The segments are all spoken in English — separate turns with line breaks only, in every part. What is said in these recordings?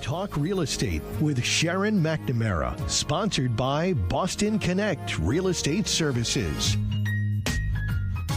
Talk Real Estate with Sharon McNamara, sponsored by Boston Connect Real Estate Services.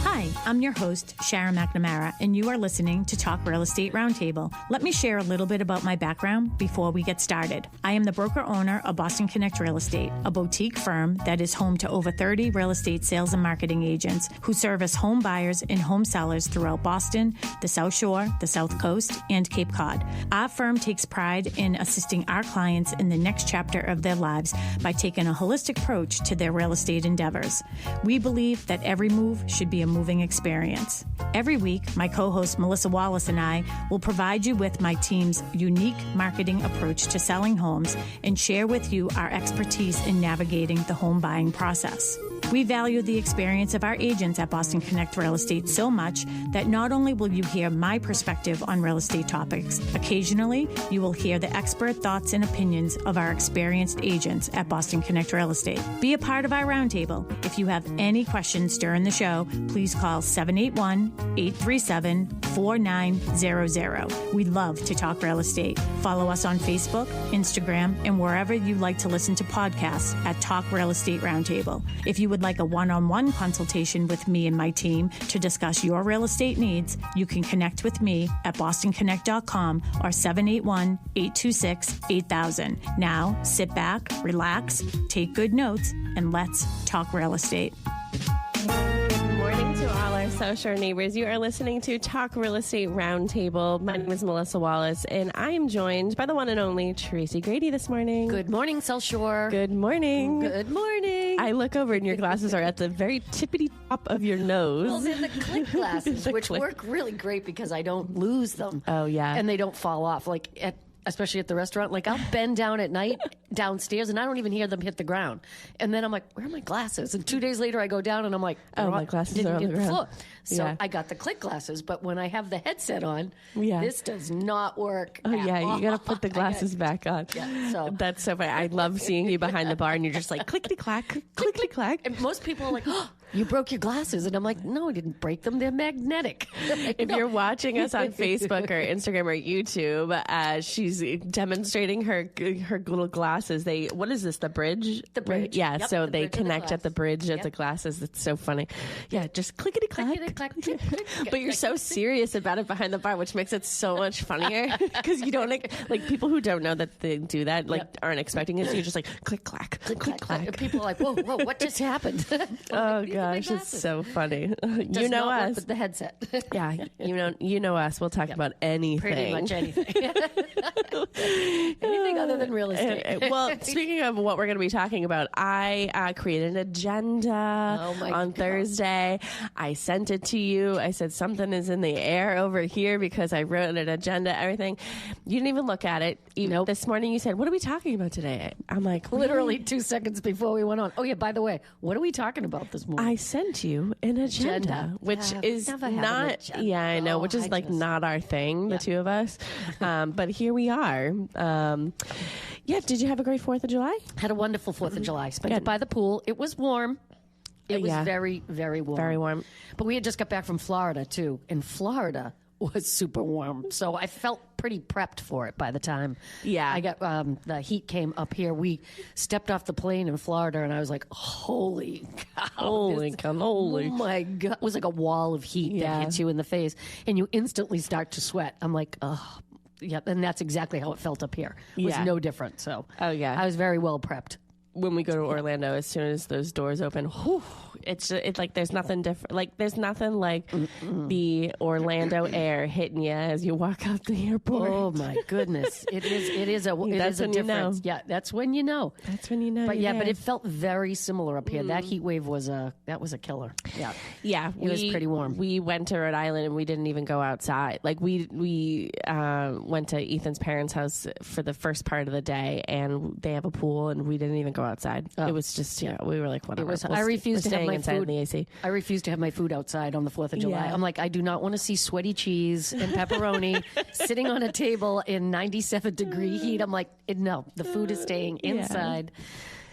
Hi, I'm your host, Sharon McNamara, and you are listening to Talk Real Estate Roundtable. Let me share a little bit about my background before we get started. I am the broker-owner of Boston Connect Real Estate, a boutique firm that is home to over 30 real estate sales and marketing agents who service home buyers and home sellers throughout Boston, the South Shore, the South Coast, and Cape Cod. Our firm takes pride in assisting our clients in the next chapter of their lives by taking a holistic approach to their real estate endeavors. We believe that every move should be a moving experience. Every week, my co-host Melissa Wallace and I will provide you with my team's unique marketing approach to selling homes and share with you our expertise in navigating the home buying process. We value the experience of our agents at Boston Connect Real Estate so much that not only will you hear my perspective on real estate topics, occasionally you will hear the expert thoughts and opinions of our experienced agents at Boston Connect Real Estate. Be a part of our roundtable. If you have any questions during the show, please call 781-837-4900. We love to talk real estate. Follow us on Facebook, Instagram, and wherever you like to listen to podcasts at Talk Real Estate Roundtable. If you would like a one-on-one consultation with me and my team to discuss your real estate needs, you can connect with me at bostonconnect.com or 781-826-8000. Now, sit back, relax, take good notes, and let's talk real estate.
Good morning to all our South Shore neighbors. You are listening to Talk Real Estate Roundtable. My name is Melissa Wallace, and I am joined by the one and only Tracy Grady this morning.
Good morning, South Shore.
Good morning.
Good morning.
I look over and your glasses are at the very tippity top of your nose.
Well, they're the click glasses,
The
which
click.
work really great because I don't lose them.
Oh, yeah.
And they don't fall off. Especially at the restaurant, I'll bend down at night downstairs and I don't even hear them hit the ground. And then I'm like, where are my glasses? And 2 days later I go down and I'm like,
oh, my glasses are on the ground.
floor. So
Yeah.
I got the click glasses, but when I have the headset on,
Yeah.
this does not work.
Oh,
at
yeah,
all.
you got to put the glasses back on.
Yeah, so-
That's so funny. I love seeing you behind the bar and you're just like clickety-clack, clickety-clack.
And most people are like, oh, you broke your glasses. And I'm like, no, I didn't break them. They're magnetic.
If you're watching us on Facebook or Instagram or YouTube, she's demonstrating her little glasses. What is this? The bridge?
The bridge.
Yeah.
Yep,
So
the
they
bridge of the
connect at the
glass.
bridge of
Yep.
the glasses. It's so funny. Yeah. Just clickety clack.
Click, click, click.
But you're so serious about it behind the bar, which makes it so much funnier because you don't like people who don't know that they do that aren't expecting it. So you're just like click clack, click clack.
And people are like, whoa, what just happened?
Oh
These are my
gosh, it's
glasses.
so funny. You
Does
know
not work
us.
with the headset.
Yeah, you know us. We'll talk about anything.
Pretty much anything. Anything other than real estate.
Well, speaking of what we're going to be talking about, I created an agenda
Oh my
on
God.
Thursday. I sent it to you. I said something is in the air over here because I wrote an agenda, everything. You didn't even look at it.
Nope.
This morning you said, what are we talking about today? I'm like,
Literally 2 seconds before we went on. Oh, yeah, by the way, what are we talking about this morning?
I sent you an agenda,
Agenda.
which
Yeah,
is
never have an
not,
agenda.
yeah, I know,
Oh,
which is
I
like
just-
not our thing, the two of us. But here we are. Yeah, did you have a great 4th of July?
Had a wonderful 4th of July. Spent
Good.
it by the pool. It was warm. It was
Yeah.
very, very warm.
Very warm.
But we had just got back from Florida, too. And Florida was super warm. So I felt pretty prepped for it by the time
Yeah.
I got the heat came up here. We stepped off the plane in Florida, and I was like, holy cow.
Holy
this-
cannoli.
Oh, my God. It was like a wall of heat
Yeah.
that hits you in the face, and you instantly start to sweat. I'm like, oh. Yeah, and that's exactly how it felt up here. It was
Yeah.
no different. So
Oh, yeah.
I was very well prepped.
When we go to Orlando, as soon as those doors open, whew, it's like there's nothing different. Like there's nothing like the Orlando air hitting you as you walk out the airport.
Oh my goodness! It is a
That's when you know.
difference. Yeah, that's when you know.
That's when you know.
But
you're
yeah, but
there.
it felt very similar up here. That heat wave was a killer. Yeah,
Yeah,
It was pretty warm.
We went to Rhode Island and we didn't even go outside. Like we went to Ethan's parents' house for the first part of the day, and they have a pool, and we didn't even go outside. It was just we were like, whatever.
It was.
We'll
I refused
we're
to have
staying
my
inside
food.
in the AC.
I refused to have my food outside on the 4th of July.
Yeah.
I'm like, I do not want to see sweaty cheese and pepperoni sitting on a table in 97-degree heat. I'm like, no, the food is staying inside.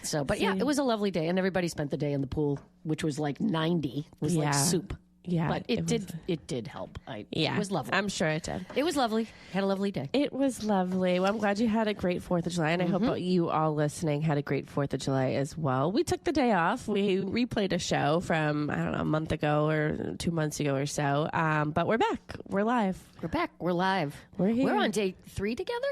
So, but yeah, it was a lovely day, and everybody spent the day in the pool, which was like 90. It was like
Yeah.
soup.
Yeah,
But it did help.
Yeah,
it was lovely.
I'm sure it did.
It was lovely. Had a lovely day.
It was lovely. Well, I'm glad you had a great 4th of July, and I hope you all listening had a great 4th of July as well. We took the day off. We replayed a show from, I don't know, a month ago or 2 months ago or so, but we're back. We're live.
We're back. We're live.
We're here.
We're on day 3 together?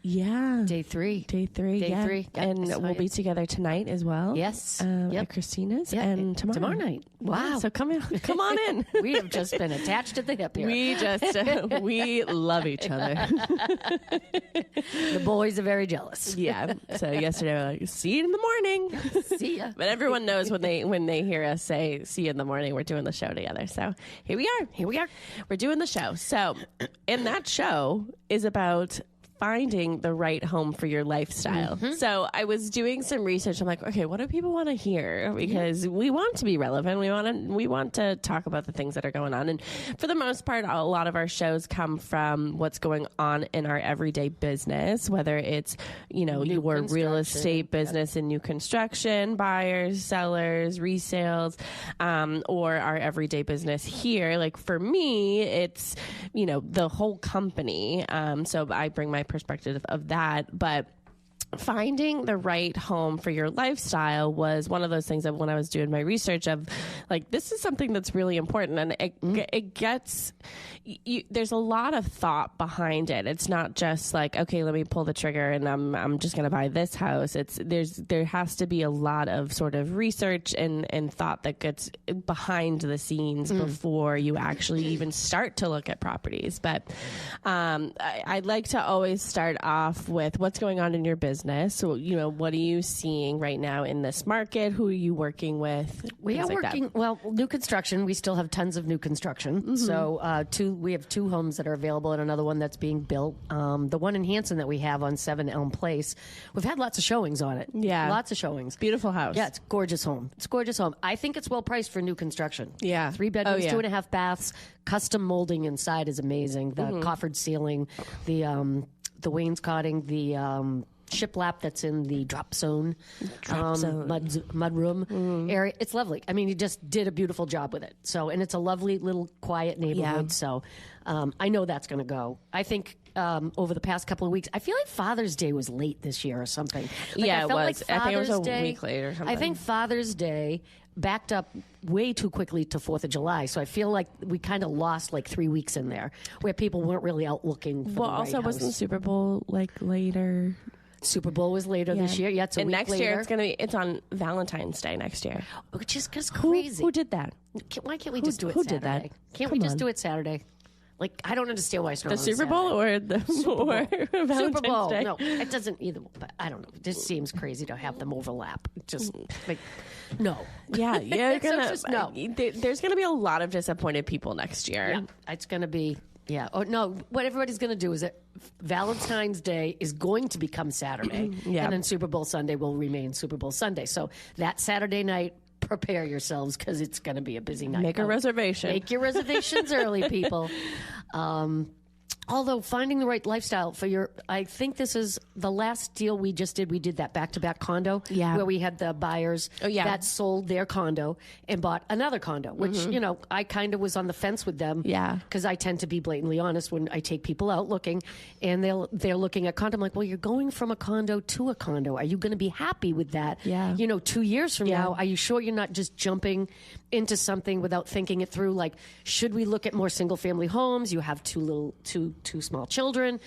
Yeah.
Day 3.
Day 3.
Day
yeah.
3. Yep.
And we'll be together tonight as well.
Yes.
At Christina's and tomorrow
night. Wow.
So come on in.
We have just been attached at the hip here.
We love each other.
The boys are very jealous.
Yeah. So yesterday we were like, see you in the morning.
See ya.
But everyone knows when they hear us say see you in the morning, we're doing the show together. So here we are. We're doing the show. So and that show is about finding the right home for your lifestyle. So I was doing some research. I'm like, okay, what do people want to hear? Because we want to be relevant. We want to talk about the things that are going on. And for the most part, a lot of our shows come from what's going on in our everyday business, whether it's, your real estate business and new construction, buyers, sellers, resales, or our everyday business here. Like for me, it's, the whole company. So I bring my perspective of that, but finding the right home for your lifestyle was one of those things that when I was doing my research of like, this is something that's really important. And it gets, there's a lot of thought behind it. It's not just like, okay, let me pull the trigger and I'm just going to buy this house. There has to be a lot of sort of research and thought that gets behind the scenes before you actually even start to look at properties. But I'd like to always start off with what's going on in your business. So, what are you seeing right now in this market? Who are you working with?
We are working, new construction. We still have tons of new construction. So we have 2 homes that are available and another one that's being built. The one in Hanson that we have on 7 Elm Place, we've had lots of showings on it.
Yeah.
Lots of showings.
Beautiful house.
Yeah, it's a gorgeous home. I think it's well priced for new construction.
Yeah.
3 bedrooms, 2.5 baths. Custom molding inside is amazing. The coffered ceiling, the wainscoting, the shiplap that's in the drop zone. Mud room area. It's lovely. I mean, he just did a beautiful job with it. So, and it's a lovely little quiet neighborhood. Yeah. So, I know that's going to go. I think over the past couple of weeks, I feel like Father's Day was late this year or something.
Yeah, it was.
Like
I think it was a week later or something.
I think Father's Day backed up way too quickly to 4th of July. So I feel like we kind of lost like 3 weeks in there where people weren't really out looking for the right
also
house.
Wasn't Super Bowl like later?
Super Bowl was later this year. Yeah, it's a
and
week
next
later.
year it's on Valentine's Day next year.
Which is just crazy.
Who did that?
Why can't we just do it
who
Saturday?
did that?
Can't we just do it Saturday? Like, I don't understand why it's not
the
on
Super Bowl or the
Super Bowl.
Valentine's
Super Bowl.
Day?
No, it doesn't either. But I don't know. It just seems crazy to have them overlap. Just like, no.
Yeah, you're gonna.
Just no.
There's gonna be a lot of disappointed people next year.
Yeah, it's gonna be. Yeah. Oh no. What everybody's going to do is that Valentine's Day is going to become Saturday, and then Super Bowl Sunday will remain Super Bowl Sunday. So that Saturday night, prepare yourselves because it's going to be a busy night.
Make a reservation.
Make your reservations early, people. Although finding the right lifestyle for I think this is the last deal we just did. We did that back-to-back condo where we had the buyers that sold their condo and bought another condo, which, I kind of was on the fence with them.
Yeah.
Because I tend to be blatantly honest when I take people out looking and they're looking at condo. I'm like, well, you're going from a condo to a condo. Are you going to be happy with that?
Yeah.
2 years from now, are you sure you're not just jumping into something without thinking it through? Like, should we look at more single-family homes? You have two small children.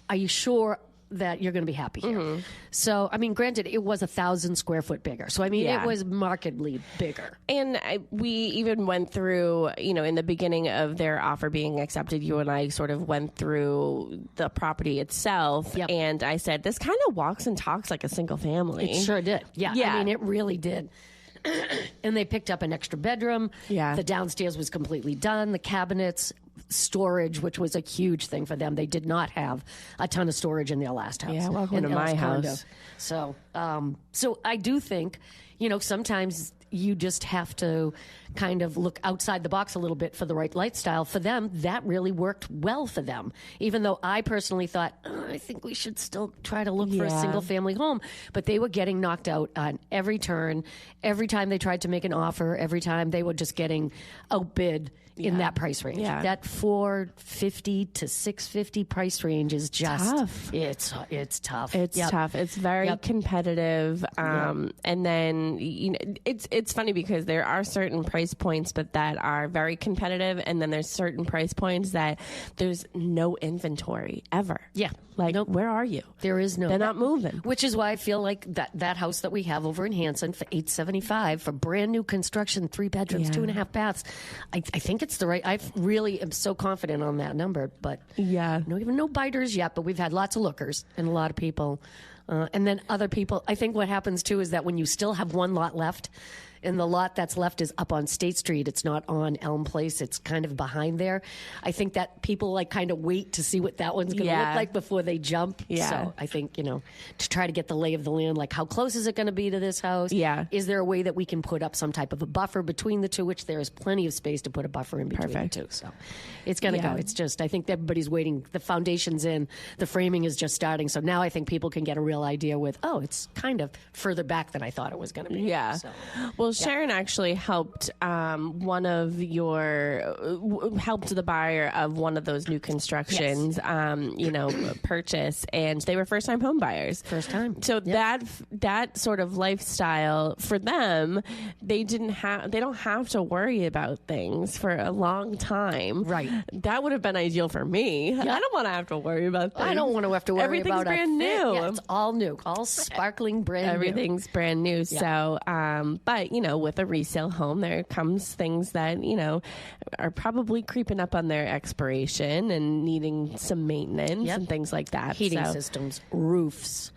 Are you sure that you're going to be happy here? So, I mean, granted, it was 1,000 square foot bigger. So, I mean, it was markedly bigger.
And we even went through, in the beginning of their offer being accepted, you and I sort of went through the property itself.
Yep.
And I said, this kind of walks and talks like a single family.
It sure did. Yeah. I mean, it really did. And they picked up an extra bedroom.
Yeah.
The downstairs was completely done. The cabinets, storage, which was a huge thing for them. They did not have a ton of storage in their last house.
Yeah, welcome to my house.
So, so I do think, sometimes you just have to kind of look outside the box a little bit for the right lifestyle. For them, that really worked well for them. Even though I personally thought, I think we should still try to look for a single family home. But they were getting knocked out on every turn. Every time they tried to make an offer, every time they were just getting outbid in that price range.
Yeah.
That $450 to $650 price range is just
tough.
It's tough.
It's tough. It's very competitive. And then it's funny because there are certain price points that are very competitive, and then there's certain price points that there's no inventory ever.
Yeah.
Like, where are you?
There is no.
They're not moving.
Which is why I feel like that house that we have over in Hanson for $875 for brand new construction, 3 bedrooms, 2.5 baths. I think it's the right. I really am so confident on that number, but no biters yet. But we've had lots of lookers and a lot of people, and then other people. I think what happens too is that when you still have one lot left, and the lot that's left is up on State Street. It's not on Elm Place. It's kind of behind there. I think that people like kind of wait to see what that one's going to look like before they jump.
Yeah.
So I think, to try to get the lay of the land, like how close is it going to be to this house?
Yeah.
Is there a way that we can put up some type of a buffer between the two, which there is plenty of space to put a buffer in between the two. So it's going to go. It's just, I think everybody's waiting. The foundation's in. The framing is just starting. So now I think people can get a real idea with, it's kind of further back than I thought it was going to be.
Yeah.
So.
Well, Sharon actually helped helped the buyer of one of those new constructions, purchase, and they were first time home buyers.
First time.
So that sort of lifestyle for them, they don't have to worry about things for a long time.
Right.
That would have been ideal for me.
Yep.
I don't want to have to worry about things.
I don't want to have to worry
Everything's
about
brand new.
Yeah, it's all new, all sparkling brand new.
Everything's brand new. So, but with a resale home, there comes things that, are probably creeping up on their expiration and needing some maintenance and things like that.
Heating systems, roofs,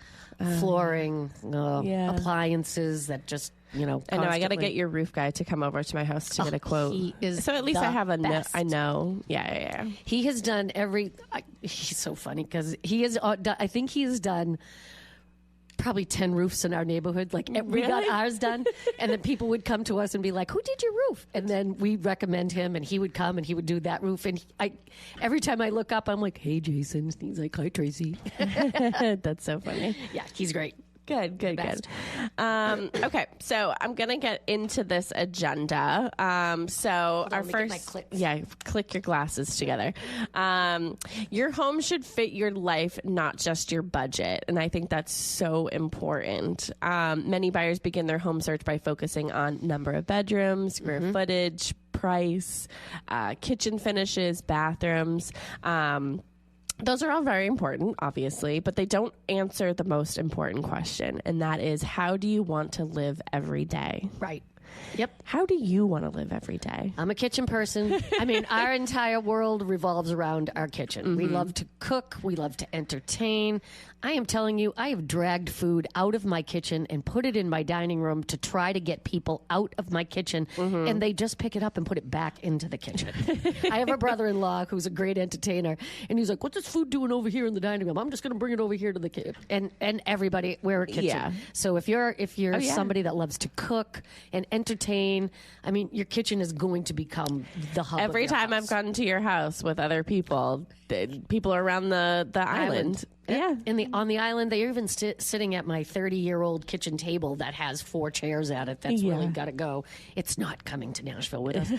flooring, appliances that just,
I know. I got to get your roof guy to come over to my house to get a quote. So at least I have I know. Yeah.
He has done he's so funny because I think he has done probably 10 roofs in our neighborhood. Like we got ours done, and then people would come to us and be like, "Who did your roof?" And then we recommend him, and he would come and he would do that roof. And every time I look up, I'm like, "Hey, Jason." He's like, "Hi, Tracy."
That's so funny.
Yeah, he's great.
Good. Okay, so I'm gonna get into this agenda. So our first, click your glasses together. Your home should fit your life, not just your budget, and I think that's so important. Many buyers begin their home search by focusing on number of bedrooms, square footage, price, kitchen finishes, bathrooms. Those are all very important, obviously, but they don't answer the most important question, and that is, how do you want to live every day?
Right. Yep.
How do you want to live every day?
I'm a kitchen person. I mean, our entire world revolves around our kitchen. We love to cook. We love to entertain. I am telling you, I have dragged food out of my kitchen and put it in my dining room to try to get people out of my kitchen, and they just pick it up and put it back into the kitchen. I have a brother-in-law who's a great entertainer, and he's like, "What's this food doing over here in the dining room? I'm just going to bring it over here to the kitchen." And everybody, we're a kitchen.
Yeah.
So if you're somebody that loves to cook and entertain, I mean, your kitchen is going to become the hub.
Every
of your
time
house.
I've gone to your house with other people, people are around the island.
Yeah. On the island, they're even sitting at my 30-year-old kitchen table that has 4 chairs at it. That's really got to go. It's not coming to Nashville with us.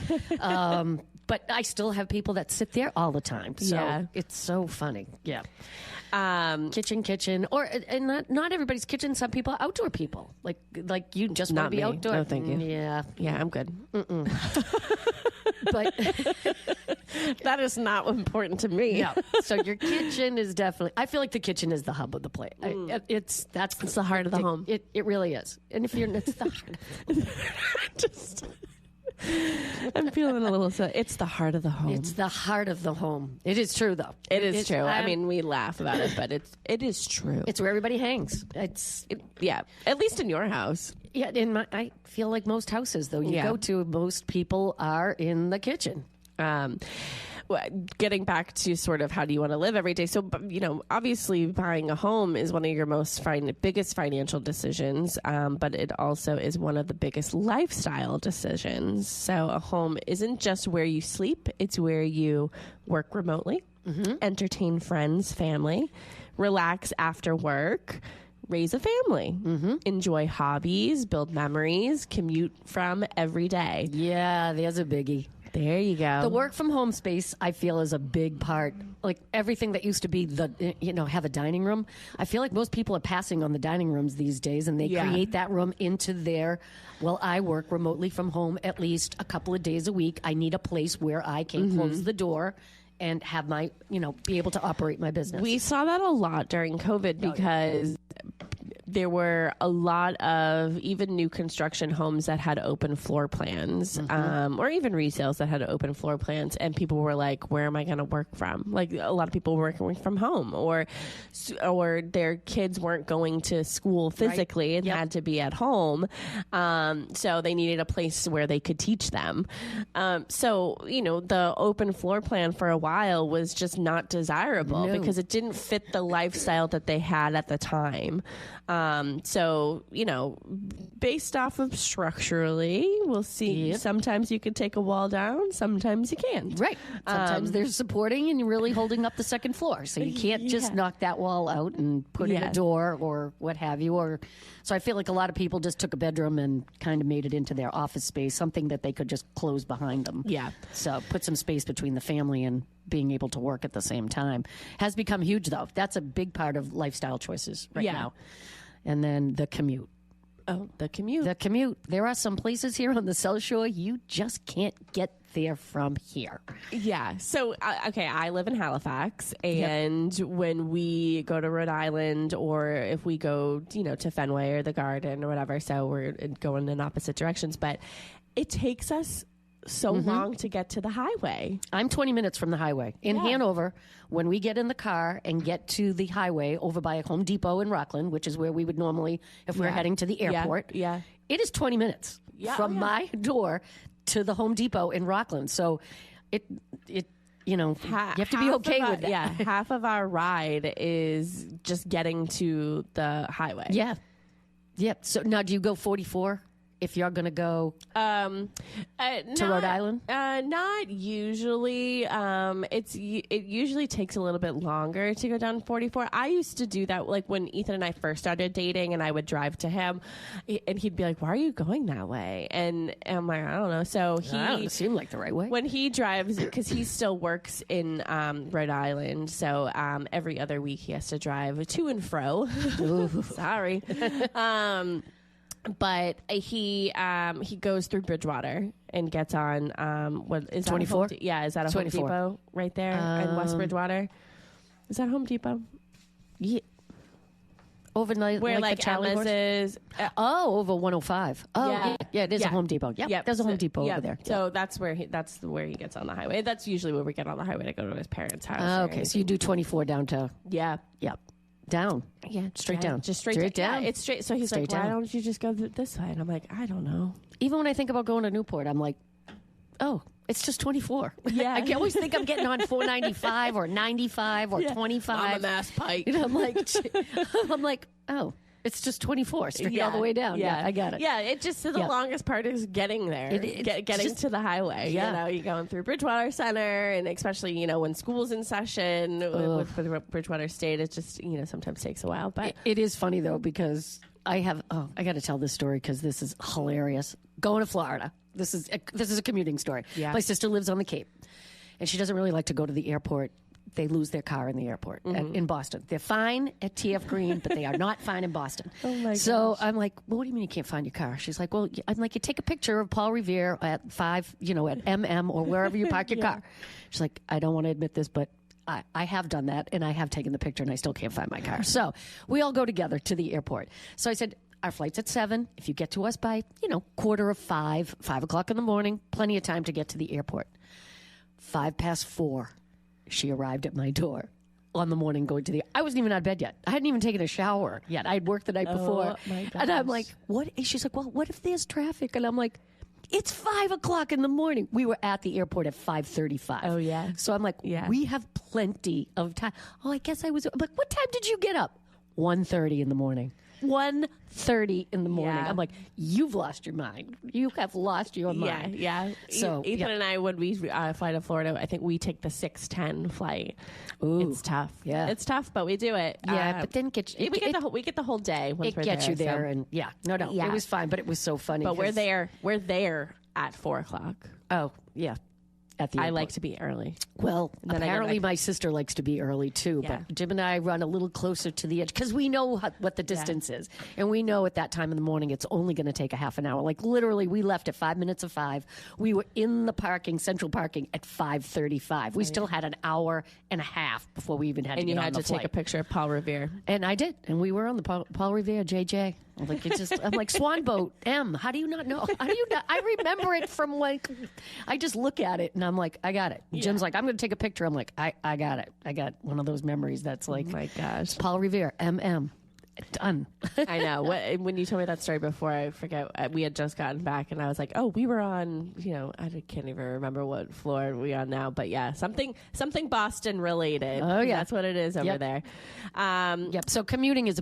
But I still have people that sit there all the time. So it's so funny. Yeah. Kitchen. And not everybody's kitchen. Some people are outdoor people. Like you just want to be outdoor.
No, thank you.
Yeah,
I'm good.
But
that is not important to me.
Yeah. So your kitchen is definitely. I feel like the kitchen is the hub of the place. It's
the heart of the home.
It really is. And if it's the heart.
I'm feeling a little. It's the heart of the home.
It's the heart of the home. It is true, though.
It is true. I mean, we laugh about it, but it is true.
It's where everybody hangs.
At least in your house.
Yeah, I feel like most houses, though, you go to, most people are in the kitchen.
getting back to sort of how do you want to live every day. So, obviously buying a home is one of your biggest financial decisions, but it also is one of the biggest lifestyle decisions. So a home isn't just where you sleep, it's where you work remotely, entertain friends, family, relax after work, raise a family, enjoy hobbies, build memories, commute from every day.
Yeah, there's a biggie.
There you go.
The work from home space, I feel, is a big part. Like everything that used to be have a dining room. I feel like most people are passing on the dining rooms these days, and they create that room into their, I work remotely from home at least a couple of days a week. I need a place where I can close the door and have my, be able to operate my business.
We saw that a lot during COVID because there were a lot of even new construction homes that had open floor plans, or even resales that had open floor plans. And people were like, where am I going to work from? Like a lot of people were working from home, or their kids weren't going to school physically and had to be at home. So they needed a place where they could teach them. So, the open floor plan for a while was just not desirable because it didn't fit the lifestyle that they had at the time. So, based off of structurally, we'll see. Sometimes you can take a wall down, sometimes you can't.
Right. Sometimes they're supporting and you're really holding up the second floor. So you can't just knock that wall out and put in a door or what have you. So I feel like a lot of people just took a bedroom and kind of made it into their office space, something that they could just close behind them.
Yeah.
So put some space between the family and being able to work at the same time. Has become huge, though. That's a big part of lifestyle choices right now. And then the commute.
Oh, the commute.
The commute. There are some places here on the South Shore you just can't get there from here.
Yeah. So, I live in Halifax, and when we go to Rhode Island, or if we go, to Fenway or the Garden or whatever, so we're going in opposite directions, but it takes us so long to get to the highway.
I'm 20 minutes from the highway. In Hanover, when we get in the car and get to the highway over by Home Depot in Rockland, which is where we would normally, if we're heading to the airport, it is 20 minutes from my door to the Home Depot in Rockland. So you have to be okay with that.
Yeah, half of our ride is just getting to the highway.
Yeah. Yep. So now do you go 44? If you're going to go to Rhode Island?
Not usually. It usually takes a little bit longer to go down 44. I used to do that, like when Ethan and I first started dating, and I would drive to him, and he'd be like, "Why are you going that way?" And I'm like, "I don't know." So
I don't seem like the right way.
When he drives, because he still works in Rhode Island, so every other week he has to drive to and fro. Sorry. But he goes through Bridgewater and gets on what is
24?
Is that a 24. Home Depot right there in West Bridgewater? Is that Home Depot?
Yeah. Overnight,
where
like the Charlie
Emma's
horse?
Is.
Over 105. Oh, yeah, it is a Home Depot. Yeah, there's a Home Depot over there.
So that's where he gets on the highway. That's usually where we get on the highway to go to his parents' house.
Okay, so you do 24 down to down.
Yeah,
straight down.
Just straight down.
Yeah,
it's straight. So he's
straight
like,
down.
why don't you just go this way? And I'm like, I don't know.
Even when I think about going to Newport, I'm like, oh, it's just 24.
Yeah.
I always think I'm getting on 495 or 95 or 25.
I'm a mass pike.
I'm like, oh, it's just 24 straight all the way down. Yeah, I got it.
Yeah, it just the longest part is getting there, getting to the highway.
Yeah.
You're going through Bridgewater Center, and especially when school's in session with Bridgewater State, it just sometimes takes a while. But
it is funny though, because I got to tell this story because this is hilarious. Going to Florida. This is a commuting story.
Yeah.
My sister lives on the Cape, and she doesn't really like to go to the airport. They lose their car in the airport in Boston. They're fine at TF Green, but they are not fine in Boston.
Oh my
So
gosh.
I'm like, well, what do you mean you can't find your car? She's like, well, I'm like, you take a picture of Paul Revere at 5, at MM or wherever you park your car. She's like, I don't want to admit this, but I have done that, and I have taken the picture, and I still can't find my car. So we all go together to the airport. So I said, our flight's at 7. If you get to us by, 4:45, 5 o'clock in the morning, plenty of time to get to the airport. 4:05, she arrived at my door on the morning going to the... I wasn't even out of bed yet. I hadn't even taken a shower yet. I had worked the night before.
My gosh.
And I'm like, what? And she's like, well, what if there's traffic? And I'm like, It's 5 o'clock in the morning. We were at the airport at 5:35.
Oh, yeah.
So I'm like, we have plenty of time. Oh, I guess I was like, what time did you get up? 1:30 in the morning. 1:30 in the morning.
Yeah.
I'm like, you've lost your mind. You have lost your
Yeah,
mind.
yeah.
So
Ethan and I, when we fly to Florida, I think we take the 6:10 flight.
Ooh.
It's tough.
Yeah.
It's tough, but we do it.
Yeah, but then
we get the whole day. Once
it
we're
gets
there,
you there,
so.
and no,
Yeah.
it was fine, but it was so funny.
But we're
'cause-
there. We're there at 4:00.
Oh, yeah. At the
I
airport.
like to be early.
Well,
then I go
apparently
back.
my sister likes to be early too,
Yeah.
but Jim and I run a little closer to the edge because we know what the distance is. And we know at that time in the morning it's only going to take a half an hour. Like literally, we left at 5 minutes of 5. We were in the central parking at 5:35. We still had an hour and a half before we even had to
And
get
you
on
had
the
to take
flight.
a picture of Paul Revere.
And I did. And we were on the Paul Revere, JJ. I'm like, I'm like, Swan Boat, M. How do you not know? How do you not? I remember it from like, I just look at it and I'm like, I got it. Jim's like, I'm going to take a picture. I'm like, I got it. I got one of those memories that's like,
Oh my gosh.
Paul Revere, MM. Done.
I know. When you told me that story before, I forget. We had just gotten back, and I was like, "Oh, we were on." I can't even remember what floor we on now, but yeah, something Boston related.
Oh, yeah.
That's what it is over
Yep.
there.
Yep. So commuting is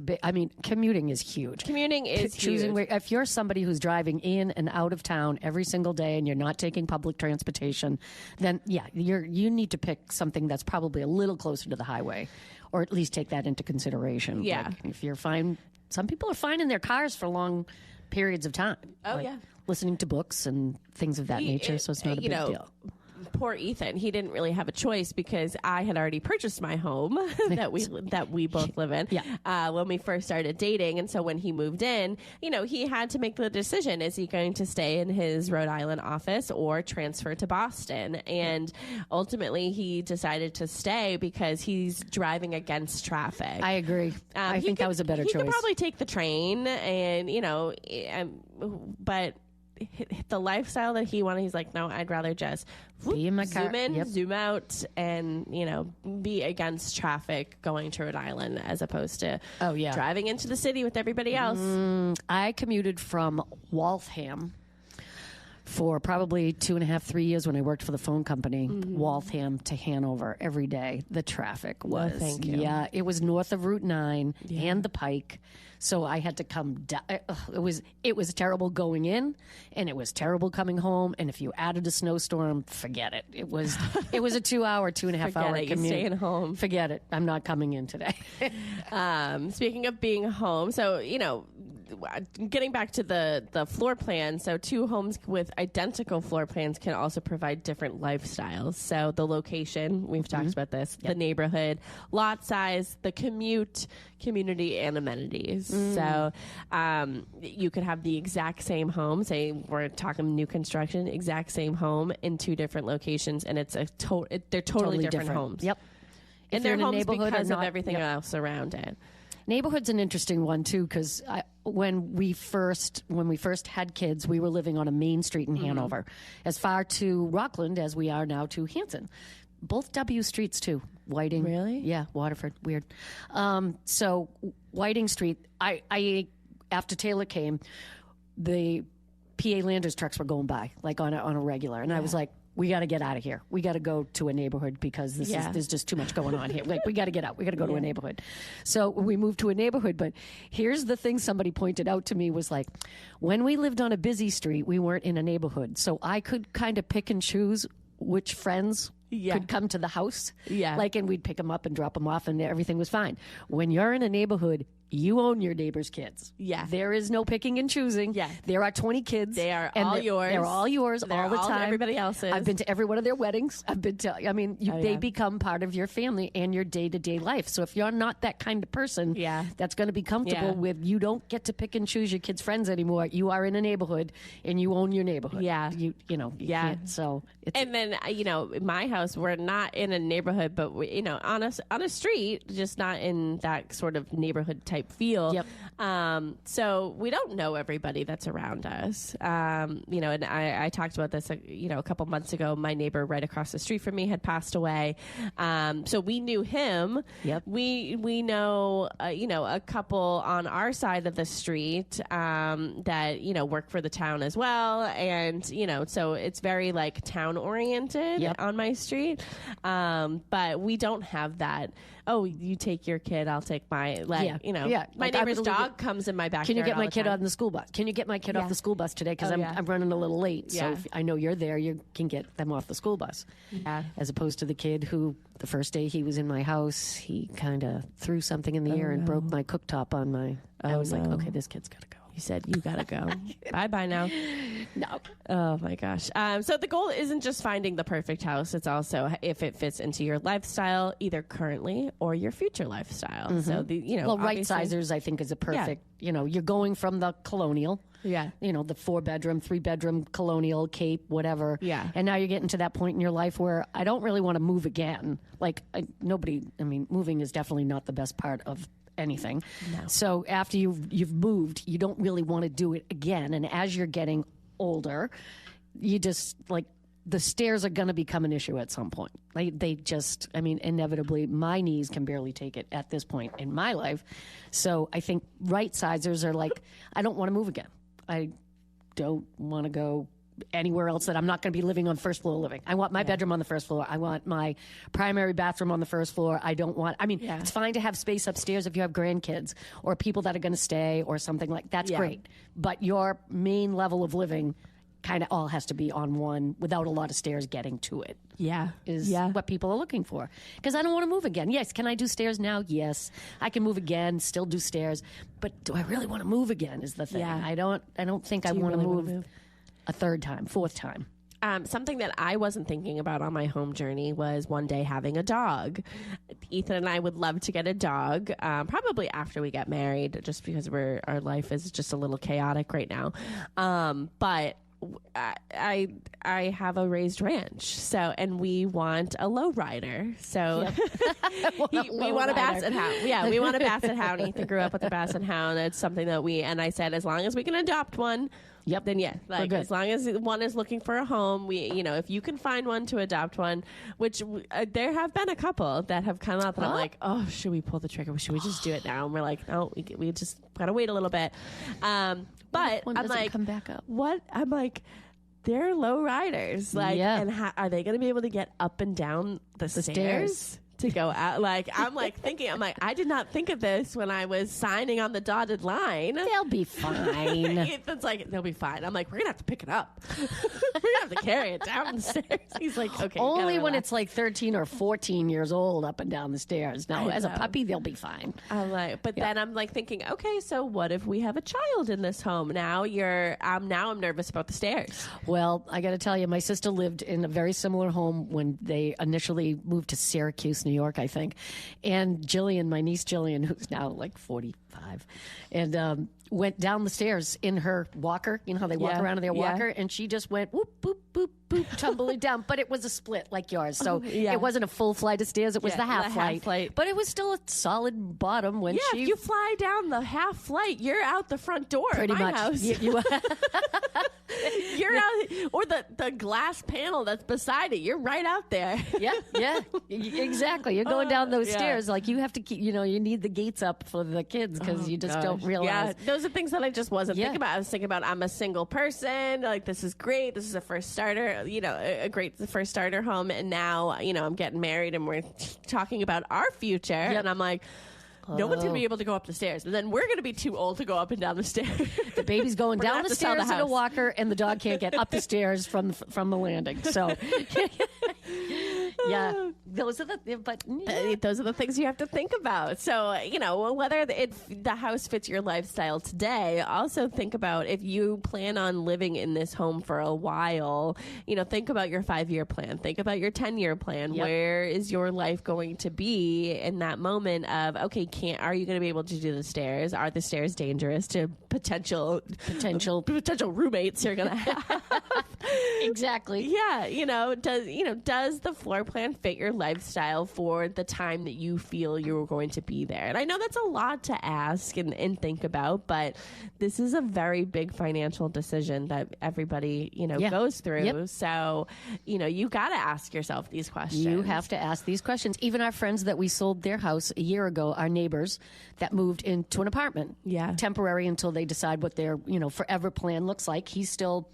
commuting is huge.
Commuting is
choosing
huge.
where, if you're somebody who's driving in and out of town every single day and you're not taking public transportation, then you need to pick something that's probably a little closer to the highway, or at least take that into consideration.
Yeah.
Like if you're fine, some people are fine in their cars for long periods of time.
Oh,
like
yeah.
listening to books and things of that nature. So it's not a big deal.
Poor Ethan, he didn't really have a choice because I had already purchased my home that we both live in when we first started dating, and so when he moved in, he had to make the decision: is he going to stay in his Rhode Island office or transfer to Boston? And ultimately, he decided to stay because he's driving against traffic.
I agree. I think that was a better choice.
He could probably take the train, and but the lifestyle that he wanted, he's like, no, I'd rather just
be in my car,
zoom in, zoom out, and be against traffic going to Rhode Island as opposed to driving into the city with everybody else.
I commuted from Waltham for probably 2.5, 3 years when I worked for the phone company, Waltham to Hanover every day. The traffic was,
thank you.
Yeah, it was north of Route 9 and the Pike. So I had to come down. It was terrible going in, and it was terrible coming home. And if you added a snowstorm, forget it. It was a 2.5 hour
You're
commute.
staying home.
Forget it. I'm not coming in today.
Speaking of being home, so getting back to the floor plan, so two homes with identical floor plans can also provide different lifestyles. So the location, we've talked about this, the neighborhood, lot size, the commute, community, and amenities. So you could have the exact same home, say we're talking new construction, exact same home in two different locations, and it's they're totally different homes.
Yep.
And
If you're
they're
in a
homes
neighborhood or
because of
not,
everything else around it.
Neighborhood's an interesting one too, because when we first had kids, we were living on a main street in Hanover, as far to Rockland as we are now to Hanson. Both W streets too. Whiting,
Really?
Yeah, Waterford, weird. So Whiting Street, I after Taylor came, the PA Landers trucks were going by like on a regular, and I was like, we got to get out of here. We got to go to a neighborhood because there's just too much going on here. Like, we got to get out. We got to go to a neighborhood. So we moved to a neighborhood. But here's the thing somebody pointed out to me was like, when we lived on a busy street, we weren't in a neighborhood. So I could kind of pick and choose which friends could come to the house.
Yeah.
Like, and we'd pick them up and drop them off and everything was fine. When you're in a neighborhood, you own your neighbor's kids.
Yeah.
There is no picking and choosing.
Yeah.
There are 20 kids.
They are
and
all yours.
They're all yours
They're
all the time.
everybody else's.
I've been to every one of their weddings. I've been to, they become part of your family and your day-to-day life. So if you're not that kind of person that's going to be comfortable with, you don't get to pick and choose your kids' friends anymore. You are in a neighborhood and you own your neighborhood.
Yeah.
You can't. So it's...
And then, my house, house. We're not in a neighborhood, but we, you know, on a street, just not in that sort of neighborhood type feel.
Yep.
So we don't know everybody that's around us. You know, and I talked about this, you know, a couple months ago. My neighbor right across the street from me had passed away. So we knew him.
Yep.
We know, you know, a couple on our side of the street that, you know, work for the town as well. And, you know, so it's very like town oriented on my street. But we don't have that. Oh, you take your kid, I'll take my, like, you know, my
like,
neighbor's dog comes in my backyard.
Can you get my
all
kid
the time.
on the school bus? Can you get my kid off the school bus today? Because I'm running a little late. So if I know you're there, you can get them off the school bus.
Yeah.
As opposed to the kid who, the first day he was in my house, he kind of threw something in the air and broke my cooktop on my. I was like, okay, this kid's got to go.
You said you gotta go. Bye now.
No.
Oh my gosh. So the goal isn't just finding the perfect house. It's also if it fits into your lifestyle, either currently or your future lifestyle. So the, you know,
Well, right sizers, I think, is a perfect. You know, you're going from the colonial.
Yeah.
You know, the 4-bedroom, 3-bedroom colonial cape, whatever.
Yeah.
And now you're getting to that point in your life where I don't really want to move again. Like moving is definitely not the best part of anything. No. So after you've moved, you don't really want to do it again. And as you're getting older, you just like the stairs are going to become an issue at some point. They just, I mean, inevitably, my knees can barely take it at this point in my life. So I think right sizers are like, I don't want to move again. I don't want to go anywhere else that I'm not going to be living on first floor living. I want my bedroom on the first floor. I want my primary bathroom on the first floor. I don't want, it's fine to have space upstairs if you have grandkids or people that are going to stay or something like that's great. But your main level of living kind of all has to be on one without a lot of stairs getting to it. Is what people are looking for. Because I don't want to move again. Yes, can I do stairs now? Yes. I can move again, still do stairs. But do I really want to move again is the thing. I don't think I want to move a third time, fourth time.
Something that I wasn't thinking about on my home journey was one day having a dog. Ethan and I would love to get a dog, probably after we get married, just because our life is just a little chaotic right now. But I have a raised ranch, and we want a lowrider. So we want a basset hound. Yeah, we want a basset hound. Ethan grew up with a basset hound. It's something that and I said, as long as we can adopt one. Then like as long as one is looking for a home, if you can find one to adopt one, which there have been a couple that have come up, and I'm like, oh, should we pull the trigger? Should we just do it now? And we're like, no, we just gotta wait a little bit. But I'm like,
come back up.
What? I'm like, they're low riders, like, and are they going to be able to get up and down the stairs? To go out, I'm thinking, I did not think of this when I was signing on the dotted line.
They'll be fine.
Ethan's like, they'll be fine. I'm like, we're gonna have to pick it up. We're gonna have to carry it down the stairs. He's like, okay.
Only when it's like 13 or 14 years old up and down the stairs. No, as a puppy, they'll be fine.
I'm like, but then I'm like thinking, okay, so what if we have a child in this home? Now I'm nervous about the stairs.
Well, I got to tell you, my sister lived in a very similar home when they initially moved to Syracuse, New York, I think. And Jillian, my niece Jillian, who's now like 45, and went down the stairs in her walker. You know how they walk around in their walker? And she just went whoop, boop, boop, boop, tumbling down. But it was a split like yours. So it wasn't a full flight of stairs. It was the half flight. But it was still a solid bottom when
if you fly down the half flight, you're out the front door
pretty
at my
much.
house. You're out, or the glass panel that's beside it. You're right out there.
Exactly. You're going down those stairs. Like you have to keep, you need the gates up for the kids because you just don't realize.
Yeah, those are things that I just wasn't thinking about. I was thinking about, I'm a single person. Like, this is great. This is a first starter, a great first starter home. And now, I'm getting married and we're talking about our future. And I'm like, no one's going to be able to go up the stairs. And then we're going to be too old to go up and down the stairs.
The baby's going down the stairs in a walker, and the dog can't get up the stairs from the landing. So, those are the
things you have to think about. So, whether the house fits your lifestyle today, also think about if you plan on living in this home for a while, think about your 5-year plan. Think about your 10-year plan. Yep. Where is your life going to be in that moment of, okay, are you going to be able to do the stairs? Are the stairs dangerous to potential roommates you're going to have?
Exactly.
Yeah, does the floor plan fit your lifestyle for the time that you feel you're going to be there? And I know that's a lot to ask and think about, but this is a very big financial decision that everybody, goes through.
Yep.
So, you got to ask yourself these questions.
You have to ask these questions. Even our friends that we sold their house a year ago, our neighbors that moved into an apartment.
Yeah.
Temporary until they decide what their, forever plan looks like. He's still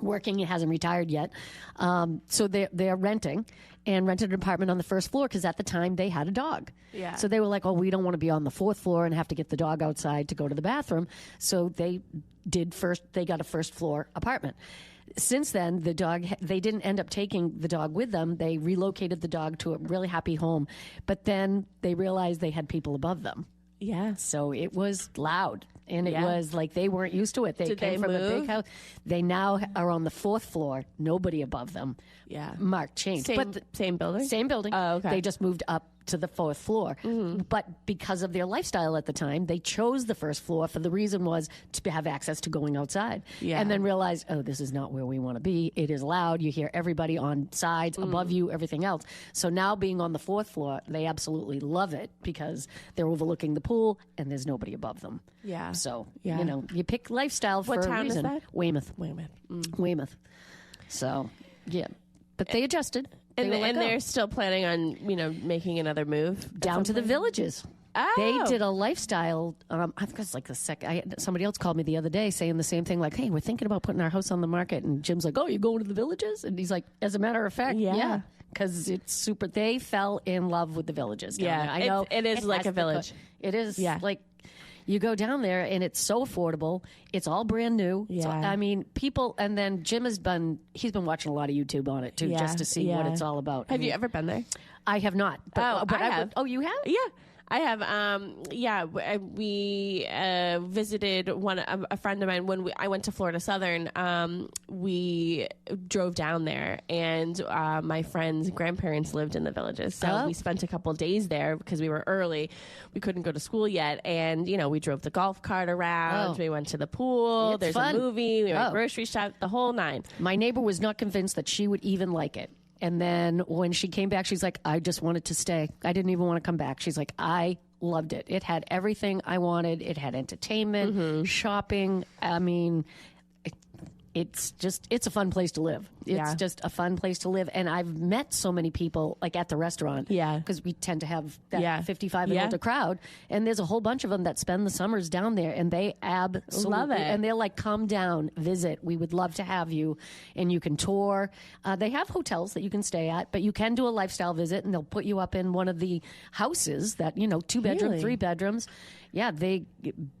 working. He hasn't retired yet. So they're renting and rented an apartment on the first floor because at the time they had a dog.
Yeah.
So they were like, oh, we don't want to be on the fourth floor and have to get the dog outside to go to the bathroom. So they got a first floor apartment. Since then, they didn't end up taking the dog with them. They relocated the dog to a really happy home. But then they realized they had people above them.
Yeah.
So it was loud. And it was like they weren't used to it. They
Did
came
they
from a
move?
big house. They now are on the fourth floor. Nobody above them.
Yeah.
Mark changed.
Same building?
Same building.
Oh, okay.
They just moved up to the fourth floor.
Mm-hmm.
But because of their lifestyle at the time, they chose the first floor for the reason was to have access to going outside.
Yeah.
And then realized, oh, this is not where we want to be. It is loud. You hear everybody on sides, above you, everything else. So now being on the fourth floor, they absolutely love it because they're overlooking the pool and there's nobody above them.
Yeah.
So,
Yeah.
you pick lifestyle for
What
a
town is
reason.
that?
Weymouth. Weymouth. So, yeah. But they adjusted.
And
They were let go.
they're still planning on, making another move?
Down to the villages.
Oh.
They did a lifestyle. I think it's like the second. Somebody else called me the other day saying the same thing. Like, hey, we're thinking about putting our house on the market. And Jim's like, oh, you're going to the villages? And he's like, as a matter of fact, yeah. Because it's super. They fell in love with the villages. Down there. I know
it is like
has
a village.
It is.
Yeah.
Like you go down there and it's so affordable. It's all brand new.
Yeah.
So, I mean, people. And then Jim he's been watching a lot of YouTube on it too, just to see what it's all about.
Have you ever been there?
I have not. But
I have.
Oh, you have?
Yeah. I have. We visited a friend of mine when I went to Florida Southern. We drove down there, and my friend's grandparents lived in the villages, so we spent a couple of days there because we were early. We couldn't go to school yet, and we drove the golf cart around.
Oh.
We went to the pool.
It's
There's
fun.
a movie. We went grocery shop. The whole nine.
My neighbor was not convinced that she would even like it. And then when she came back, she's like, I just wanted to stay. I didn't even want to come back. She's like, I loved it. It had everything I wanted. It had entertainment, shopping. I mean, it's a fun place to live. It's just a fun place to live. And I've met so many people like at the restaurant.
Yeah.
Because we tend to have that 55 and
Yeah.
older crowd. And there's a whole bunch of them that spend the summers down there and they absolutely
Love it.
And they're like, come down, visit. We would love to have you. And you can tour. They have hotels that you can stay at, but you can do a lifestyle visit and they'll put you up in one of the houses that, 2 bedroom,
Really?
3 bedrooms. Yeah. They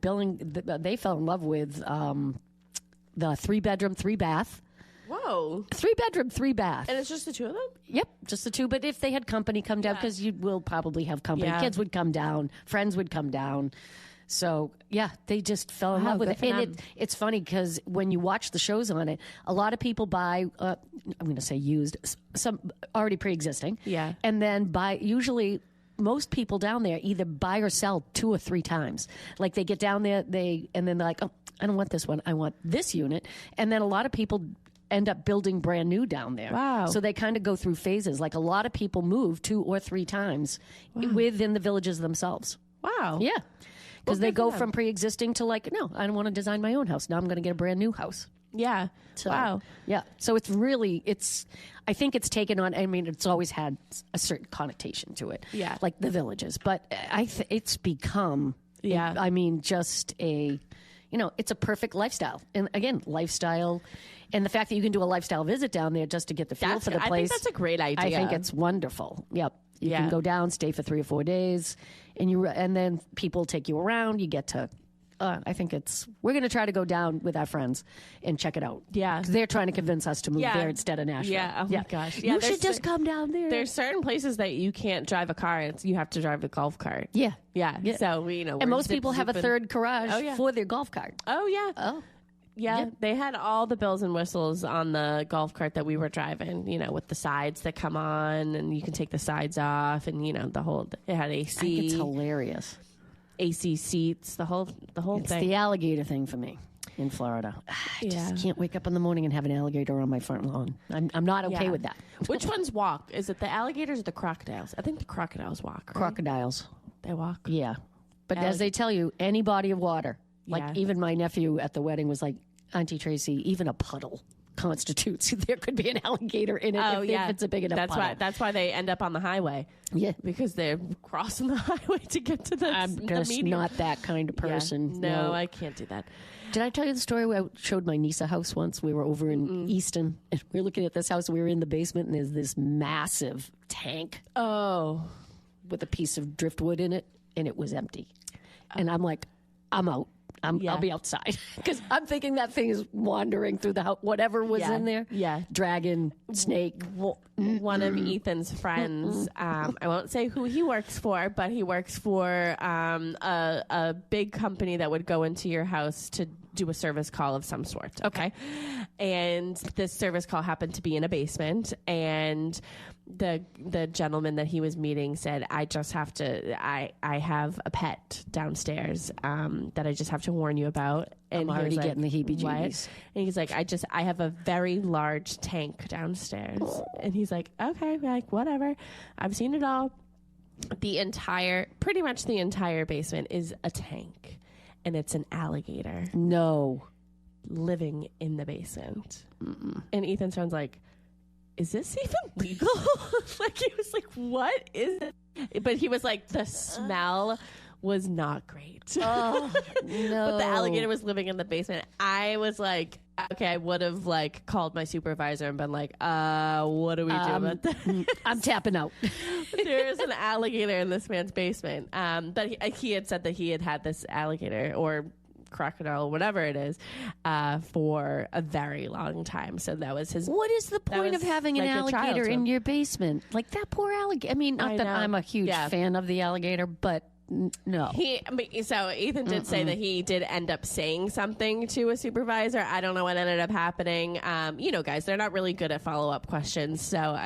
fell in love with, the 3 bedroom, 3 bath.
Whoa.
3 bedroom, 3 bath.
And it's just the two of them?
Yep, just the two. But if they had company come down, because you will probably have company,
Yeah.
kids would come down, friends would come down. So yeah, they just fell in
Wow,
love with
good
it.
for
And
them.
it's funny because when you watch the shows on it, a lot of people buy. I'm going to say used, some already pre-existing.
Yeah.
and then usually. Most people down there either buy or sell 2 or 3 times. Like they get down there, and then they're like, oh, I don't want this one. I want this unit. And then a lot of people end up building brand new down there.
Wow.
So they kind of go through phases. Like a lot of people move 2 or 3 times within the villages themselves.
Wow.
Yeah. Because they
good for
go
them.
from pre-existing to like, no, I don't want to design my own house. Now I'm going to get a brand new house.
Yeah.
So,
Wow.
Yeah. So I think it's taken on, I mean, it's always had a certain connotation to it.
Yeah.
Like the villages. But it's become,
Yeah.
I mean, just it's a perfect lifestyle. And again, lifestyle. And the fact that you can do a lifestyle visit down there just to get the feel for the
I
place.
think that's a great idea.
I think it's wonderful. Yep. You
Yeah.
can go down, stay for 3 or 4 days, and then people take you around. You get to. I think we're going to try to go down with our friends and check it out.
Yeah.
'Cause they're trying to convince us to move
Yeah.
there instead of Nashville.
Yeah. Oh my gosh. Yeah,
you
there's
should just come down there.
There's certain places that you can't drive a car. You have to drive a golf cart.
Yeah.
Yeah.
Yeah.
So,
And most people have a third garage
Oh, yeah.
for their golf cart.
Oh, yeah.
Oh.
Yeah,
Yep.
they had all the bells and whistles on the golf cart that we were driving, with the sides that come on and you can take the sides off and, it had
I think
AC,
it's hilarious.
AC seats, the whole
It's
thing.
the alligator thing for me. in Florida. I just can't wake up in the morning and have an alligator on my front lawn. I'm not okay with that.
Which ones walk? Is it the alligators or the crocodiles? I think the crocodiles walk. Right?
Crocodiles.
They walk?
Yeah. But as they tell you, any body of water, like even my nephew at the wedding was like, Auntie Tracy, even a puddle constitutes. There could be an alligator in it if it's a big enough puddle.
That's why they end up on the highway.
Yeah.
Because they're crossing the highway to get to the
I'm just not that kind of person.
Yeah. No, I can't do that.
Did I tell you the story where I showed my niece a house once? We were over in Easton, and we were looking at this house. We were in the basement, and there's this massive tank. With a piece of driftwood in it, and it was empty. And I'm like, I'm out. I'll be outside because I'm thinking that thing is wandering through the house, whatever was in there.
Yeah.
Dragon, snake.
One of Ethan's friends, I won't say who he works for, but he works for a big company that would go into your house to do a service call of some sort. Okay. And this service call happened to be in a basement, and the gentleman that he was meeting said, I have a pet downstairs that I just have to warn you about. And
I'm already getting the heebie-jeebies.
What? And he's like, I have a very large tank downstairs. And he's like, okay, like, whatever. I've seen it all. Pretty much the entire basement is a tank. And it's an alligator.
No.
Living in the basement. And Ethan's friend's like, is this even legal? Like, he was like, what is it? But he was like, the smell was not great.
Oh, no.
But the alligator was living in the basement. I was like, okay, I would have like called my supervisor and been like, what do we do about that?
I'm tapping out.
There's an alligator in this man's basement. But he had said that he had this alligator or crocodile, whatever it is, for a very long time. So that was his.
What is the point of having an alligator in your basement? Like that poor alligator. I mean, not that I'm a huge fan of the alligator, but no.
So Ethan did say that he did end up saying something to a supervisor. I don't know what ended up happening. Guys, they're not really good at follow-up questions. So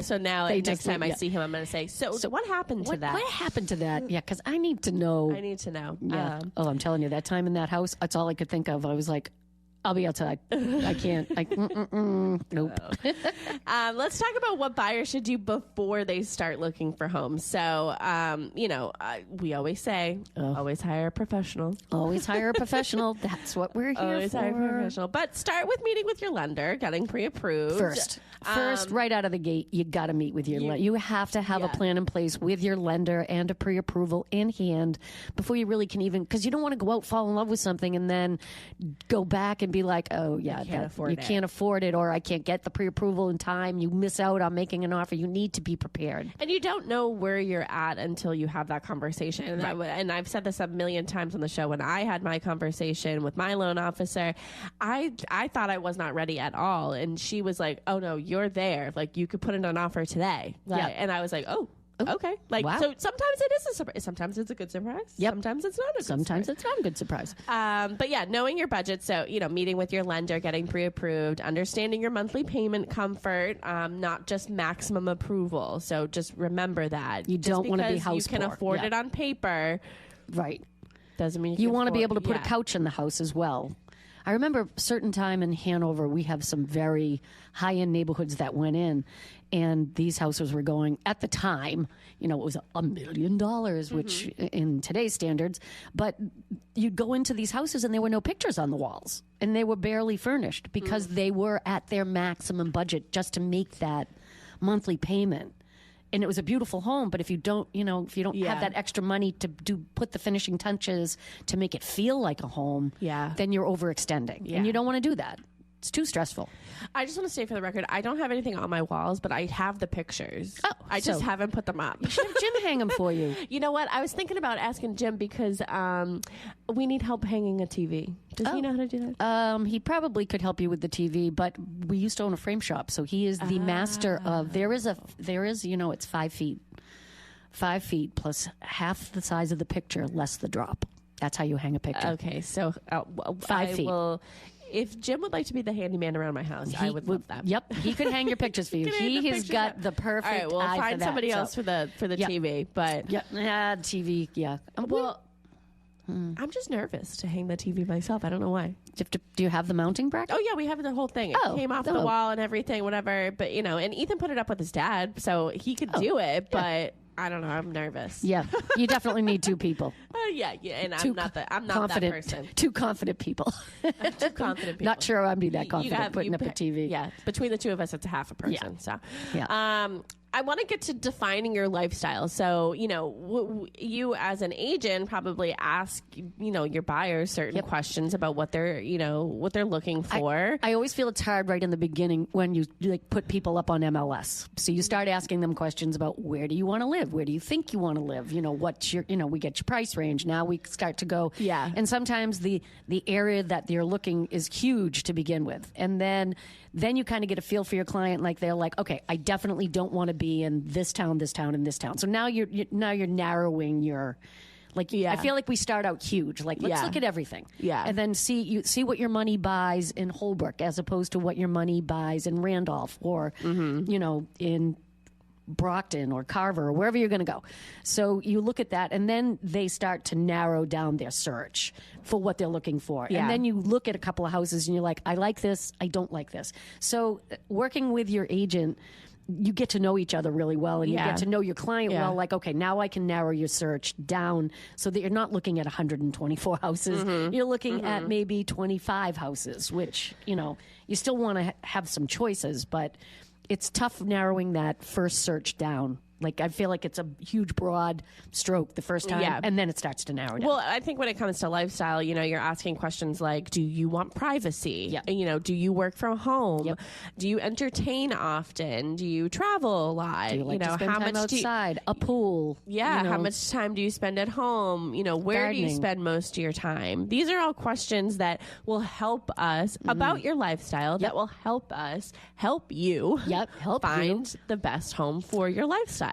so now next time I see him, I'm going to say, so what happened to that?
What happened to that? Yeah, because I need to know.
I need to know.
Yeah. I'm telling you, that time in that house, that's all I could think of. I was like, I'll be outside. I can't. Nope.
Let's talk about what buyers should do before they start looking for homes. So, we always say, always hire a professional.
Always hire a professional. That's what we're here
always
for.
Hire a professional. But start with meeting with your lender, getting pre-approved.
First, right out of the gate, you got to meet with your lender. You have to have a plan in place with your lender and a pre-approval in hand before you really can even, because you don't want to go out, fall in love with something, and then go back and be like, oh, yeah, you can't afford it, or I can't get the pre-approval in time. You miss out on making an offer. You need to be prepared.
And you don't know where you're at until you have that conversation. Right. And I've said this a million times on the show. When I had my conversation with my loan officer, I thought I was not ready at all. And she was like, oh, no, you're there. Like, you could put in an offer today. And I was like, oh. Okay. Like, wow. So sometimes it is a surprise. Sometimes it's a good surprise.
Yep.
Sometimes it's not a good
Sometimes it's not a good surprise.
But yeah, knowing your budget. So, meeting with your lender, getting pre-approved, understanding your monthly payment comfort, not just maximum approval. So just remember that.
You don't want to be house
poor. You can afford it on paper.
Right.
Doesn't mean
you want to be able to put a couch in the house as well. I remember a certain time in Hanover, we have some very high-end neighborhoods that went in, and these houses were going, at the time, it was $1 million, which in today's standards, but you'd go into these houses and there were no pictures on the walls, and they were barely furnished because they were at their maximum budget just to make that monthly payment. And it was a beautiful home, but if you don't have that extra money to put the finishing touches to make it feel like a home, then you're overextending. And you don't want to do that. It's too stressful.
I just want to say for the record, I don't have anything on my walls, but I have the pictures. I just haven't put them up.
You should have Jim hang them for you.
You know what? I was thinking about asking Jim because we need help hanging a TV. Does he know how to do that?
He probably could help you with the TV, but we used to own a frame shop, so he is the master of. There is it's 5 feet. 5 feet plus half the size of the picture, less the drop. That's how you hang a picture.
Okay, so
5 feet.
If Jim would like to be the handyman around my house, I would love that.
Yep, he could hang your pictures for you. He has got the perfect.
All right, we'll
eye
find
for that,
somebody else for the TV. But
TV, yeah.
I'm just nervous to hang the TV myself. I don't know why.
Do you have the mounting bracket?
Oh yeah, we have the whole thing. It came off the wall and everything, whatever. But and Ethan put it up with his dad, so he could do it. But I don't know. I'm nervous.
Yeah, you definitely need two people.
Yeah, and I'm not that person.
Two confident people.
Two confident people.
Not sure I'd be that confident putting up a TV.
Yeah, between the two of us, it's a half a person. So,
yeah.
I want to get to defining your lifestyle. So, you as an agent probably ask, your buyers certain questions about what they're looking for.
I always feel it's hard right in the beginning when you put people up on MLS. So you start asking them questions about where do you want to live? Where do you think you want to live? What's your, we get your price range. Now we start to go.
Yeah.
And sometimes the area that they're looking is huge to begin with. And then you kind of get a feel for your client. Like they're like, okay, I definitely don't want to be in this town, and this town. So now you're narrowing your, I feel like we start out huge. Like, let's look at everything.
Yeah.
And then see what your money buys in Holbrook as opposed to what your money buys in Randolph or, in Brockton or Carver or wherever you're going to go. So you look at that and then they start to narrow down their search for what they're looking for.
Yeah.
And then you look at a couple of houses and you're like, I like this, I don't like this. So working with your agent, you get to know each other really well and you get to know your client well. Like, okay, now I can narrow your search down so that you're not looking at 124 houses. You're looking at maybe 25 houses, which, you still want to have some choices, but it's tough narrowing that first search down. Like, I feel like it's a huge, broad stroke the first time, and then it starts to narrow down.
Well, I think when it comes to lifestyle, you're asking questions like, do you want privacy?
Yep.
Do you work from home?
Yep.
Do you entertain often? Do you travel a lot?
Do you like to spend time outside? A pool?
Yeah. How much time do you spend at home? Where do you spend most of your time? These are all questions that will help us about your lifestyle, that will help us help you find the best home for your lifestyle.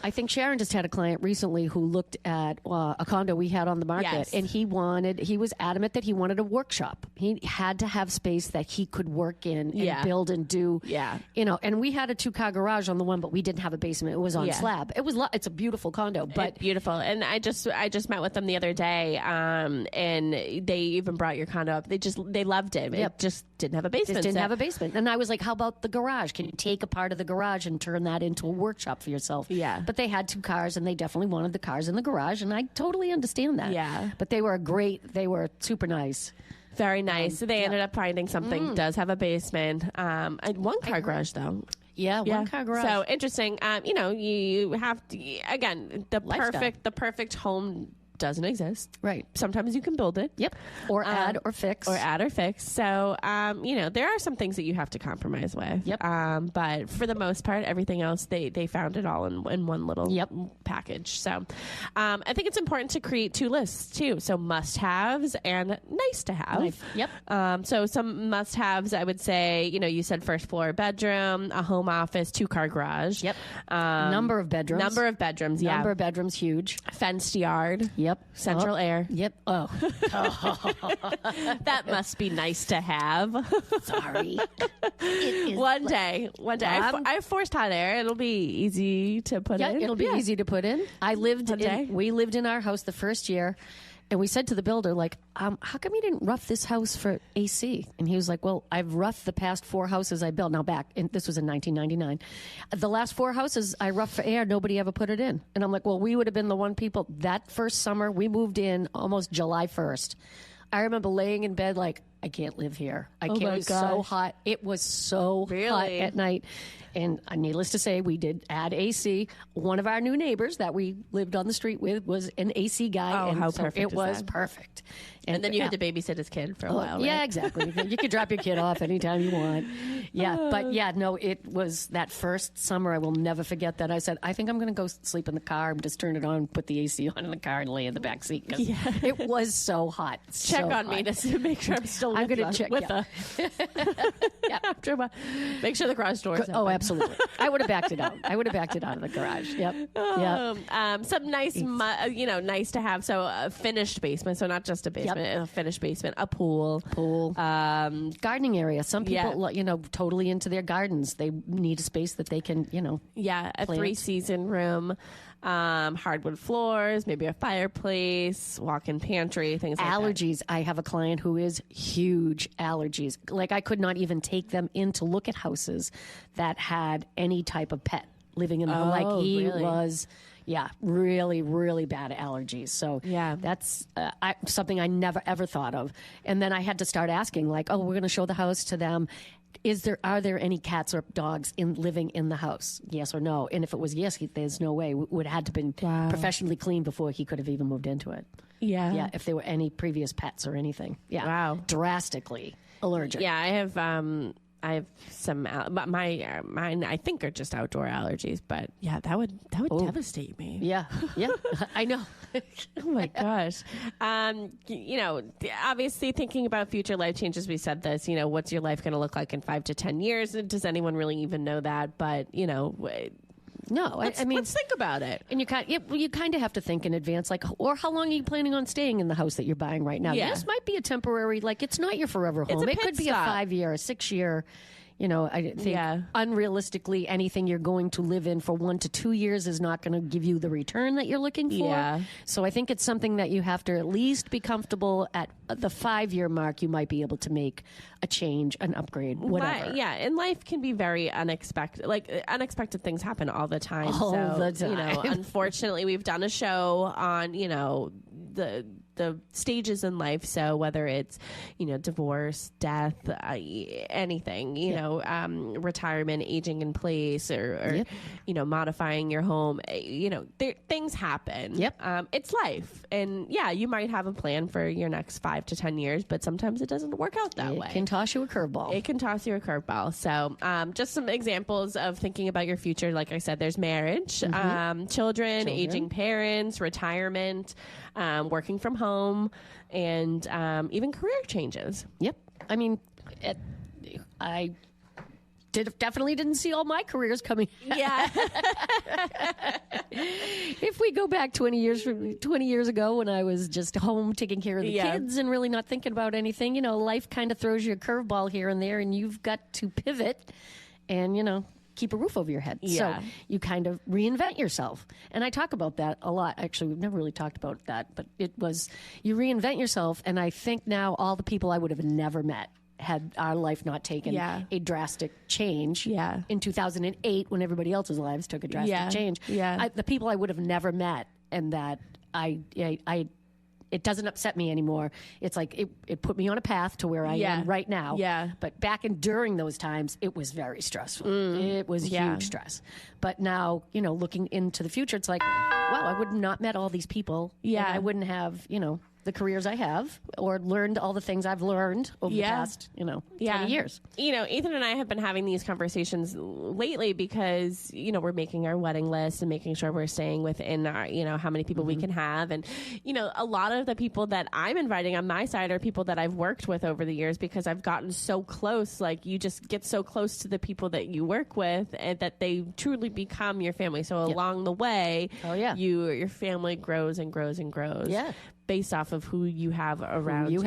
I think Sharon just had a client recently who looked at a condo we had on the market, and he was adamant that he wanted a workshop. He had to have space that he could work in and build and do. And we had a 2-car garage on the one, but we didn't have a basement. It was on slab. It's a beautiful condo, but
beautiful. And I just met with them the other day, and they even brought your condo up. They loved it. It just didn't have a basement.
Have a basement. And I was like, how about the garage? Can you take a part of the garage and turn that into a workshop for yourself?
Yeah.
But they had 2 cars and they definitely wanted the cars in the garage, and I totally understand that.
Yeah.
But they were super nice.
Very nice. So they ended up finding something does have a basement. A 1-car garage though.
Yeah, 1-car garage.
So interesting. You have to, again, the perfect home doesn't exist.
Right.
Sometimes you can build it.
Yep. Or add or fix.
So, there are some things that you have to compromise with.
Yep.
But for the most part, everything else, they found it all in one little package. So, I think it's important to create 2 lists too. So must-haves and nice-to-have.
Yep.
So some must-haves, I would say, you said first floor bedroom, a home office, 2-car garage.
Yep. Number of bedrooms.
Number of bedrooms, yeah.
Number of bedrooms, huge.
Fenced yard.
Yep.
Central air.
Yep. Oh.
That must be nice to have.
Sorry.
One day. I have forced hot air. It'll be easy to put in.
It'll be easy to put in. We lived in our house the first year. And we said to the builder, how come you didn't rough this house for AC? And he was like, well, I've roughed the past 4 houses I built. Now this was in 1999. The last 4 houses I roughed for air, nobody ever put it in. And I'm like, well, we would have been the one people. That first summer, we moved in almost July 1st. I remember laying in bed like, I can't live here. I can't. It was so hot. It was so hot at night. And needless to say, we did add AC. One of our new neighbors that we lived on the street with was an AC guy.
Oh, how perfect
it was perfect.
And then you had to babysit his kid for a while, right?
Yeah, exactly. You could drop your kid off anytime you want. Yeah, but it was that first summer. I will never forget that. I said, I think I'm going to go sleep in the car and just turn it on, put the AC on in the car and lay in the back seat because it was so hot.
Check on me to make sure I'm still
I'm going to check.
Make sure the garage door is open.
Oh, absolutely. I would have backed it out. Of the garage. Yep.
Some nice, nice to have. So a finished basement. So not just a basement, a finished basement, a pool.
Gardening area. Some people, totally into their gardens. They need a space that they can,
a
plant.
3-season room. hardwood floors, maybe a fireplace, walk-in pantry, things like that.
Allergies. I have a client who is huge allergies. Like, I could not even take them in to look at houses that had any type of pet living in the home. Like, he
really?
was... Yeah, really, really bad allergies. So that's something I never, ever thought of. And then I had to start asking, like, oh, we're going to show the house to them. Are there any cats or dogs living in the house? Yes or no? And if it was yes, there's no way. It would have had to been professionally cleaned before he could have even moved into it. Yeah. Yeah, if there were any previous pets or anything. Yeah.
Wow.
Drastically allergic.
Yeah, I have some, but mine I think are just outdoor allergies. But yeah, that would devastate me.
Yeah, yeah, I know.
Oh my gosh. Obviously thinking about future life changes. We said this. What's your life going to look like in 5 to 10 years? Does anyone really even know that? But
no,
I mean, let's think about it.
And you kind of have to think in advance, like, or how long are you planning on staying in the house that you're buying right now?
Yeah.
This might be a temporary, like, it's not your forever home.
It
could be a 5-year, a 6-year. I think unrealistically, anything you're going to live in for 1 to 2 years is not going to give you the return that you're looking for.
Yeah.
So I think it's something that you have to at least be comfortable at the 5-year mark. You might be able to make a change, an upgrade, whatever.
Yeah, and life can be very unexpected. Like, unexpected things happen all the time.
All the time.
Unfortunately, we've done a show on, the stages in life. So whether it's, divorce, death, anything, retirement, aging in place, or modifying your home, things happen.
Yep.
It's life. And yeah, you might have a plan for your next 5 to 10 years, but sometimes it doesn't work out that way.
It can toss you a curveball.
It can toss you a curveball. So just some examples of thinking about your future. Like I said, there's marriage, children, aging parents, retirement, working from home, and even career changes.
Yep. I mean, I definitely didn't see all my careers coming.
Yeah.
If we go back 20 years ago when I was just home taking care of the kids and really not thinking about anything, life kind of throws you a curveball here and there, and you've got to pivot and, keep a roof over your head.
Yeah.
So you kind of reinvent yourself. And I talk about that a lot. Actually, we've never really talked about that, but it was, you reinvent yourself. And I think now all the people I would have never met had our life not taken a drastic change in 2008 when everybody else's lives took a drastic change.
Yeah.
The people I would have never met, and that it doesn't upset me anymore. It's like it put me on a path to where I am right now.
Yeah.
But back during those times, it was very stressful. It was huge stress. But now, looking into the future, it's like, wow, I would have not met all these people.
Yeah.
And I wouldn't have, the careers I have, or learned all the things I've learned over the past, 20 years.
Ethan and I have been having these conversations lately because, we're making our wedding list and making sure we're staying within our, how many people we can have. And, a lot of the people that I'm inviting on my side are people that I've worked with over the years because I've gotten so close. Like, you just get so close to the people that you work with and that they truly become your family. So along the way, your family grows and grows and grows.
Yeah.
Based off of who you have around you.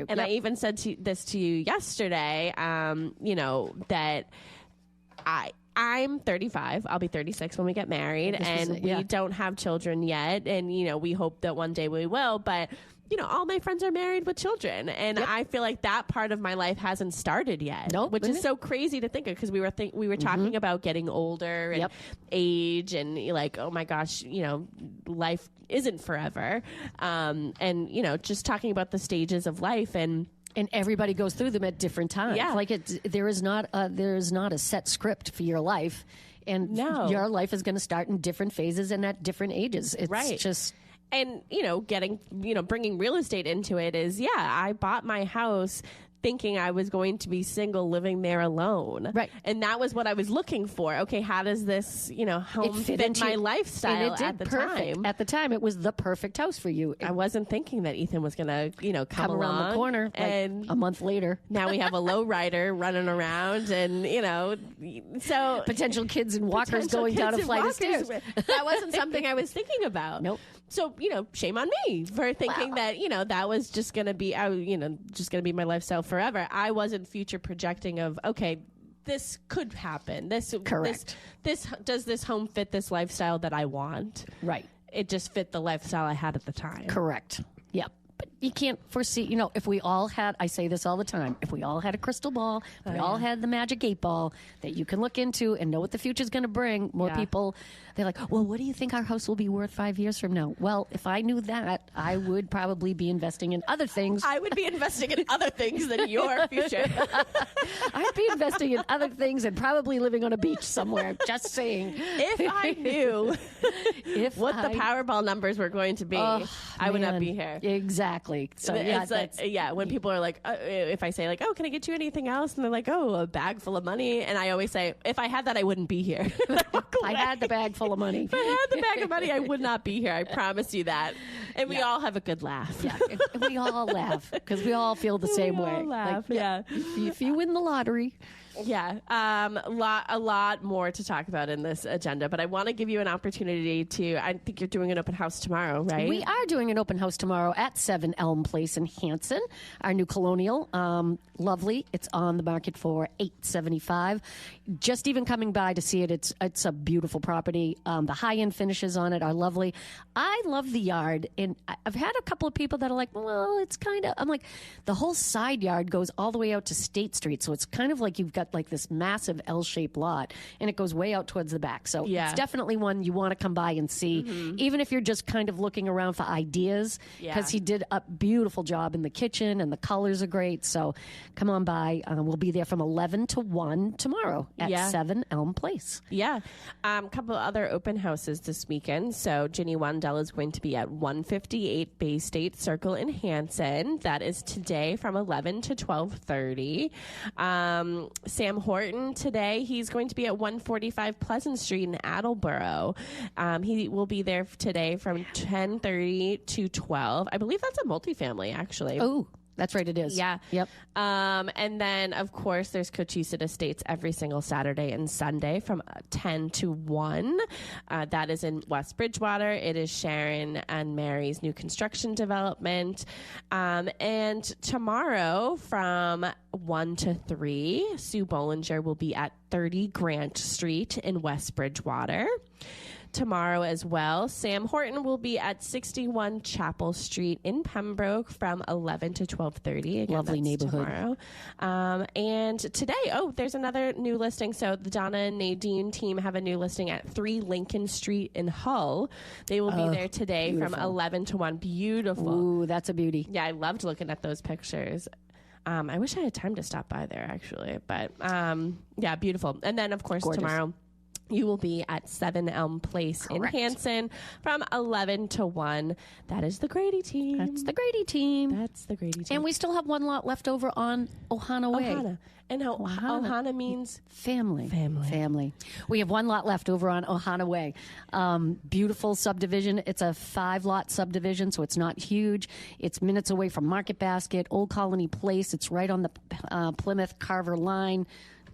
And I even said this to you yesterday, that I'm 35. I'll be 36 when we get married, and we don't have children yet. And, we hope that one day we will. But, all my friends are married with children. And I feel like that part of my life hasn't started yet, which is so crazy to think of, because we were talking about getting older and age, and like, oh my gosh, life isn't forever. And, just talking about the stages of life, and
everybody goes through them at different times.
Yeah.
Like there is not a set script for your life, and your life is going to start in different phases and at different ages. It's just.
And, bringing real estate into it is, I bought my house thinking I was going to be single, living there alone.
Right.
And that was what I was looking for. Okay, how does this, home fit my lifestyle at the time?
At the time, it was the perfect house for you.
I wasn't thinking that Ethan was going to, come
around the corner and a month later.
Now we have a low rider running around, and, so
potential kids and walkers going down a flight of stairs.
That wasn't something I was thinking about.
Nope.
So, shame on me for thinking that, that was just going to be, just going to be my lifestyle forever. I wasn't future projecting of, okay, this could happen.
Correct.
This does this home fit this lifestyle that I want?
Right.
It just fit the lifestyle I had at the time.
Correct. Yep. But you can't foresee, if we all had, I say this all the time, if we all had a crystal ball, if we all had the magic 8 ball that you can look into and know what the future's going to bring, more people, they're like, well, what do you think our house will be worth 5 years from now? Well, if I knew that, I would probably be investing in other things.
I would be investing in other things than your future.
I'd be investing in other things and probably living on a beach somewhere, just saying.
If I knew what the Powerball numbers were going to be, I would not be here.
Exactly. So
when people are like, if I say like, oh, can I get you anything else? And they're like, oh, a bag full of money. And I always say, if I had that, I wouldn't be here.
I had the bag full of money.
If I had the bag of money, I would not be here. I promise you that. And we all have a good laugh.
Yeah, we all laugh because we all feel the same way.
All laugh,
If you win the lottery.
Yeah, a lot more to talk about in this agenda, but I want to give you an opportunity to, I think you're doing an open house tomorrow, right?
We are doing an open house tomorrow at 7 Elm Place in Hanson, our new colonial. Lovely. It's on the market for $875. Just even coming by to see it, it's a beautiful property. The high-end finishes on it are lovely. I love the yard, and I've had a couple of people that are like, well, it's kind of, I'm like, the whole side yard goes all the way out to State Street, so it's kind of like you've got like this massive L-shaped lot, and it goes way out towards the back. So it's definitely one you want to come by and see, even if you're just kind of looking around for ideas, because he did a beautiful job in the kitchen, and the colors are great. So come on by. We'll be there from 11 to 1 tomorrow at 7 Elm Place.
Yeah. A couple of other open houses this weekend. So Ginny Wandell is going to be at 158 Bay State Circle in Hanson. That is today from 11 to 12:30. Sam Horton today, he's going to be at 145 Pleasant Street in Attleboro. He will be there today from 10:30 to 12. I believe that's a multifamily, actually.
Oh, that's right, it is.
Yeah.
Yep.
And then, of course, there's Cochise Estates every single Saturday and Sunday from 10 to 1. That is in West Bridgewater. It is Sharon and Mary's new construction development. And tomorrow from 1 to 3, Sue Bollinger will be at 30 Grant Street in West Bridgewater. Tomorrow as well, Sam Horton will be at 61 Chapel Street in Pembroke from 11 to 12:30. Again,
lovely neighborhood.
Tomorrow. And today, there's another new listing. So the Donna and Nadine team have a new listing at 3 Lincoln Street in Hull. They will be there today from 11 to 1. Beautiful.
Ooh, that's a beauty.
Yeah, I loved looking at those pictures. I wish I had time to stop by there, actually. But, yeah, beautiful. And then, of course, tomorrow, you will be at 7 Elm Place in Hanson from 11 to 1. That is the Grady team.
That's the Grady team. And we still have one lot left over on Ohana Way.
Ohana. And Ohana means
family. We have one lot left over on Ohana Way. Beautiful subdivision. It's a 5-lot subdivision, so it's not huge. It's minutes away from Market Basket, Old Colony Place. It's right on the Plymouth Carver line.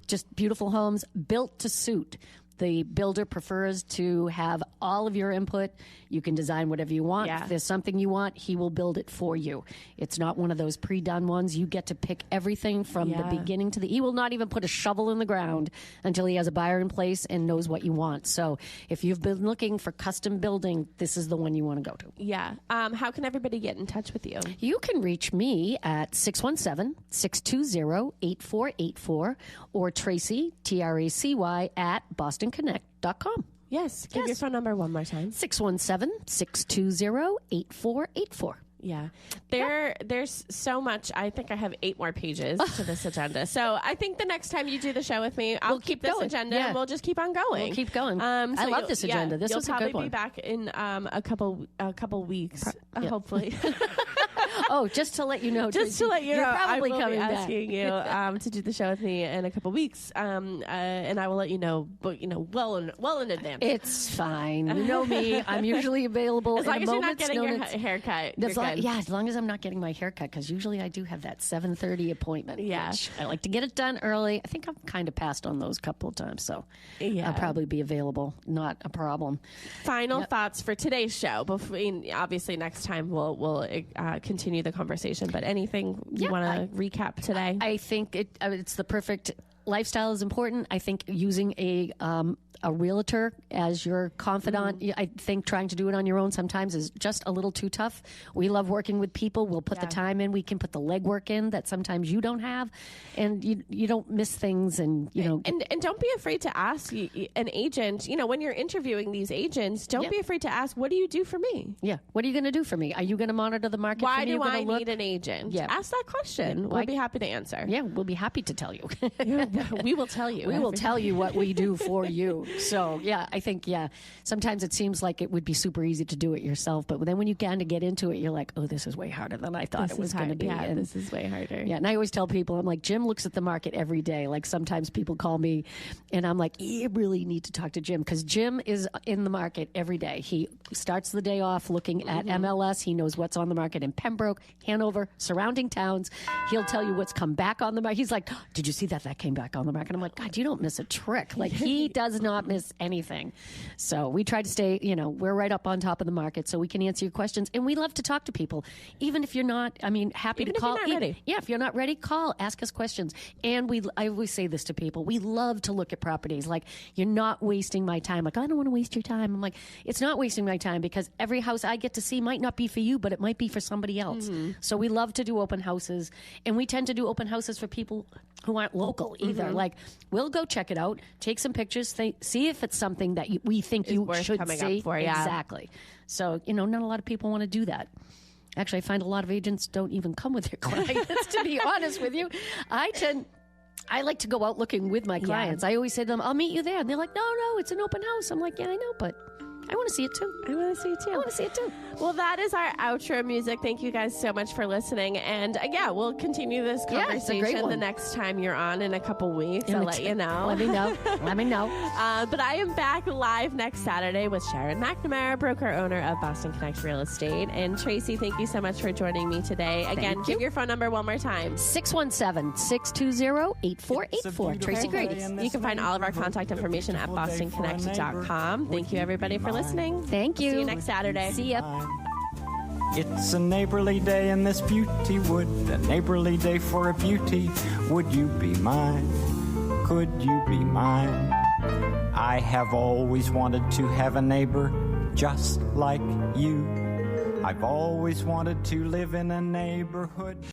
Just beautiful homes built to suit. The builder prefers to have all of your input. You can design whatever you want.
Yeah.
If there's something you want, he will build it for you. It's not one of those pre-done ones. You get to pick everything from the beginning to the... He will not even put a shovel in the ground until he has a buyer in place and knows what you want. So if you've been looking for custom building, this is the one you want to go to.
Yeah. How can everybody get in touch with you?
You can reach me at 617-620-8484 or Tracy, Tracy, at BostonConnect.com.
Yes. Give your phone number one more time.
617-620-8484.
Yeah. There's so much. I think I have 8 more pages to this agenda. So I think the next time you do the show with me, I'll keep this agenda and we'll just keep on going.
We'll keep going. I love this agenda. This was a good one.
You'll probably be back in a couple weeks, hopefully.
Oh, just to let you know.
Just to let you know,
you're probably
I will
coming
be asking you to do the show with me in a couple weeks, and I will let you know, but well in advance.
It's fine. You know me. I'm usually available.
As long as you're not getting your
notice.
haircut.
As long as I'm not getting my haircut, because usually I do have that 7:30 appointment.
Yeah,
which I like to get it done early. I think I've kind of passed on those a couple of times, so I'll probably be available. Not a problem.
Final thoughts for today's show. Obviously, next time we'll continue the conversation. But anything you want to recap today?
I think it's the perfect lifestyle is important. I think using a realtor as your confidant, I think trying to do it on your own sometimes is just a little too tough. We love working with people. We'll put the time in. We can put the legwork in that sometimes you don't have, and you don't miss things. And
and don't be afraid to ask an agent. When you're interviewing these agents, don't be afraid to ask, "What do you do for me?"
Yeah, what are you going to do for me? Are you going to monitor the market?
Why
for me?
do I need an agent?
Yeah.
Ask that question. We'll be happy to answer.
Yeah, we'll be happy to tell you.
We will tell you.
We will tell you what we do for you. So, I think, sometimes it seems like it would be super easy to do it yourself. But then when you kind of get into it, you're like, oh, this is way harder than I thought it was going to be.
Yeah, this is way harder.
Yeah, and I always tell people, I'm like, Jim looks at the market every day. Like sometimes people call me and I'm like, you really need to talk to Jim because Jim is in the market every day. He starts the day off looking at MLS. He knows what's on the market in Pembroke, Hanover, surrounding towns. He'll tell you what's come back on the market. He's like, did you see that? That came back on the market. I'm like, God, you don't miss a trick. Like he does not miss anything. So we try to stay, we're right up on top of the market so we can answer your questions. And we love to talk to people. Even if you're not, happy
Even
to call.
If you're not ready.
Yeah, if you're not ready, call, ask us questions. And I always say this to people. We love to look at properties. Like, you're not wasting my time. Like, I don't want to waste your time. I'm like, it's not wasting my time because every house I get to see might not be for you, but it might be for somebody else. So we love to do open houses. And we tend to do open houses for people who aren't local either. Like, we'll go check it out, take some pictures, see if it's something that we think you should see.
Up for,
Exactly. So, not a lot of people want to do that. Actually, I find a lot of agents don't even come with their clients, to be honest with you. I like to go out looking with my clients. I always say to them, I'll meet you there. And they're like, no, it's an open house. I'm like, yeah, I know, but I want to see it too.
I want to see it too. Well, that is our outro music. Thank you guys so much for listening. And we'll continue this conversation the next time you're on in a couple weeks. I'll let you know.
Let me know.
But I am back live next Saturday with Sharon McNamara, broker owner of Boston Connect Real Estate. And Tracy, thank you so much for joining me today. Again, give your phone number one more time.
617-620-8484. Tracy Grady.
You can find all of our contact information at bostonconnect.com. Thank you, everybody, for listening.
Thank you.
See you next Saturday.
See ya.
It's a neighborly day in this beauty wood, a neighborly day for a beauty. Would you be mine? Could you be mine? I have always wanted to have a neighbor just like you. I've always wanted to live in a neighborhood.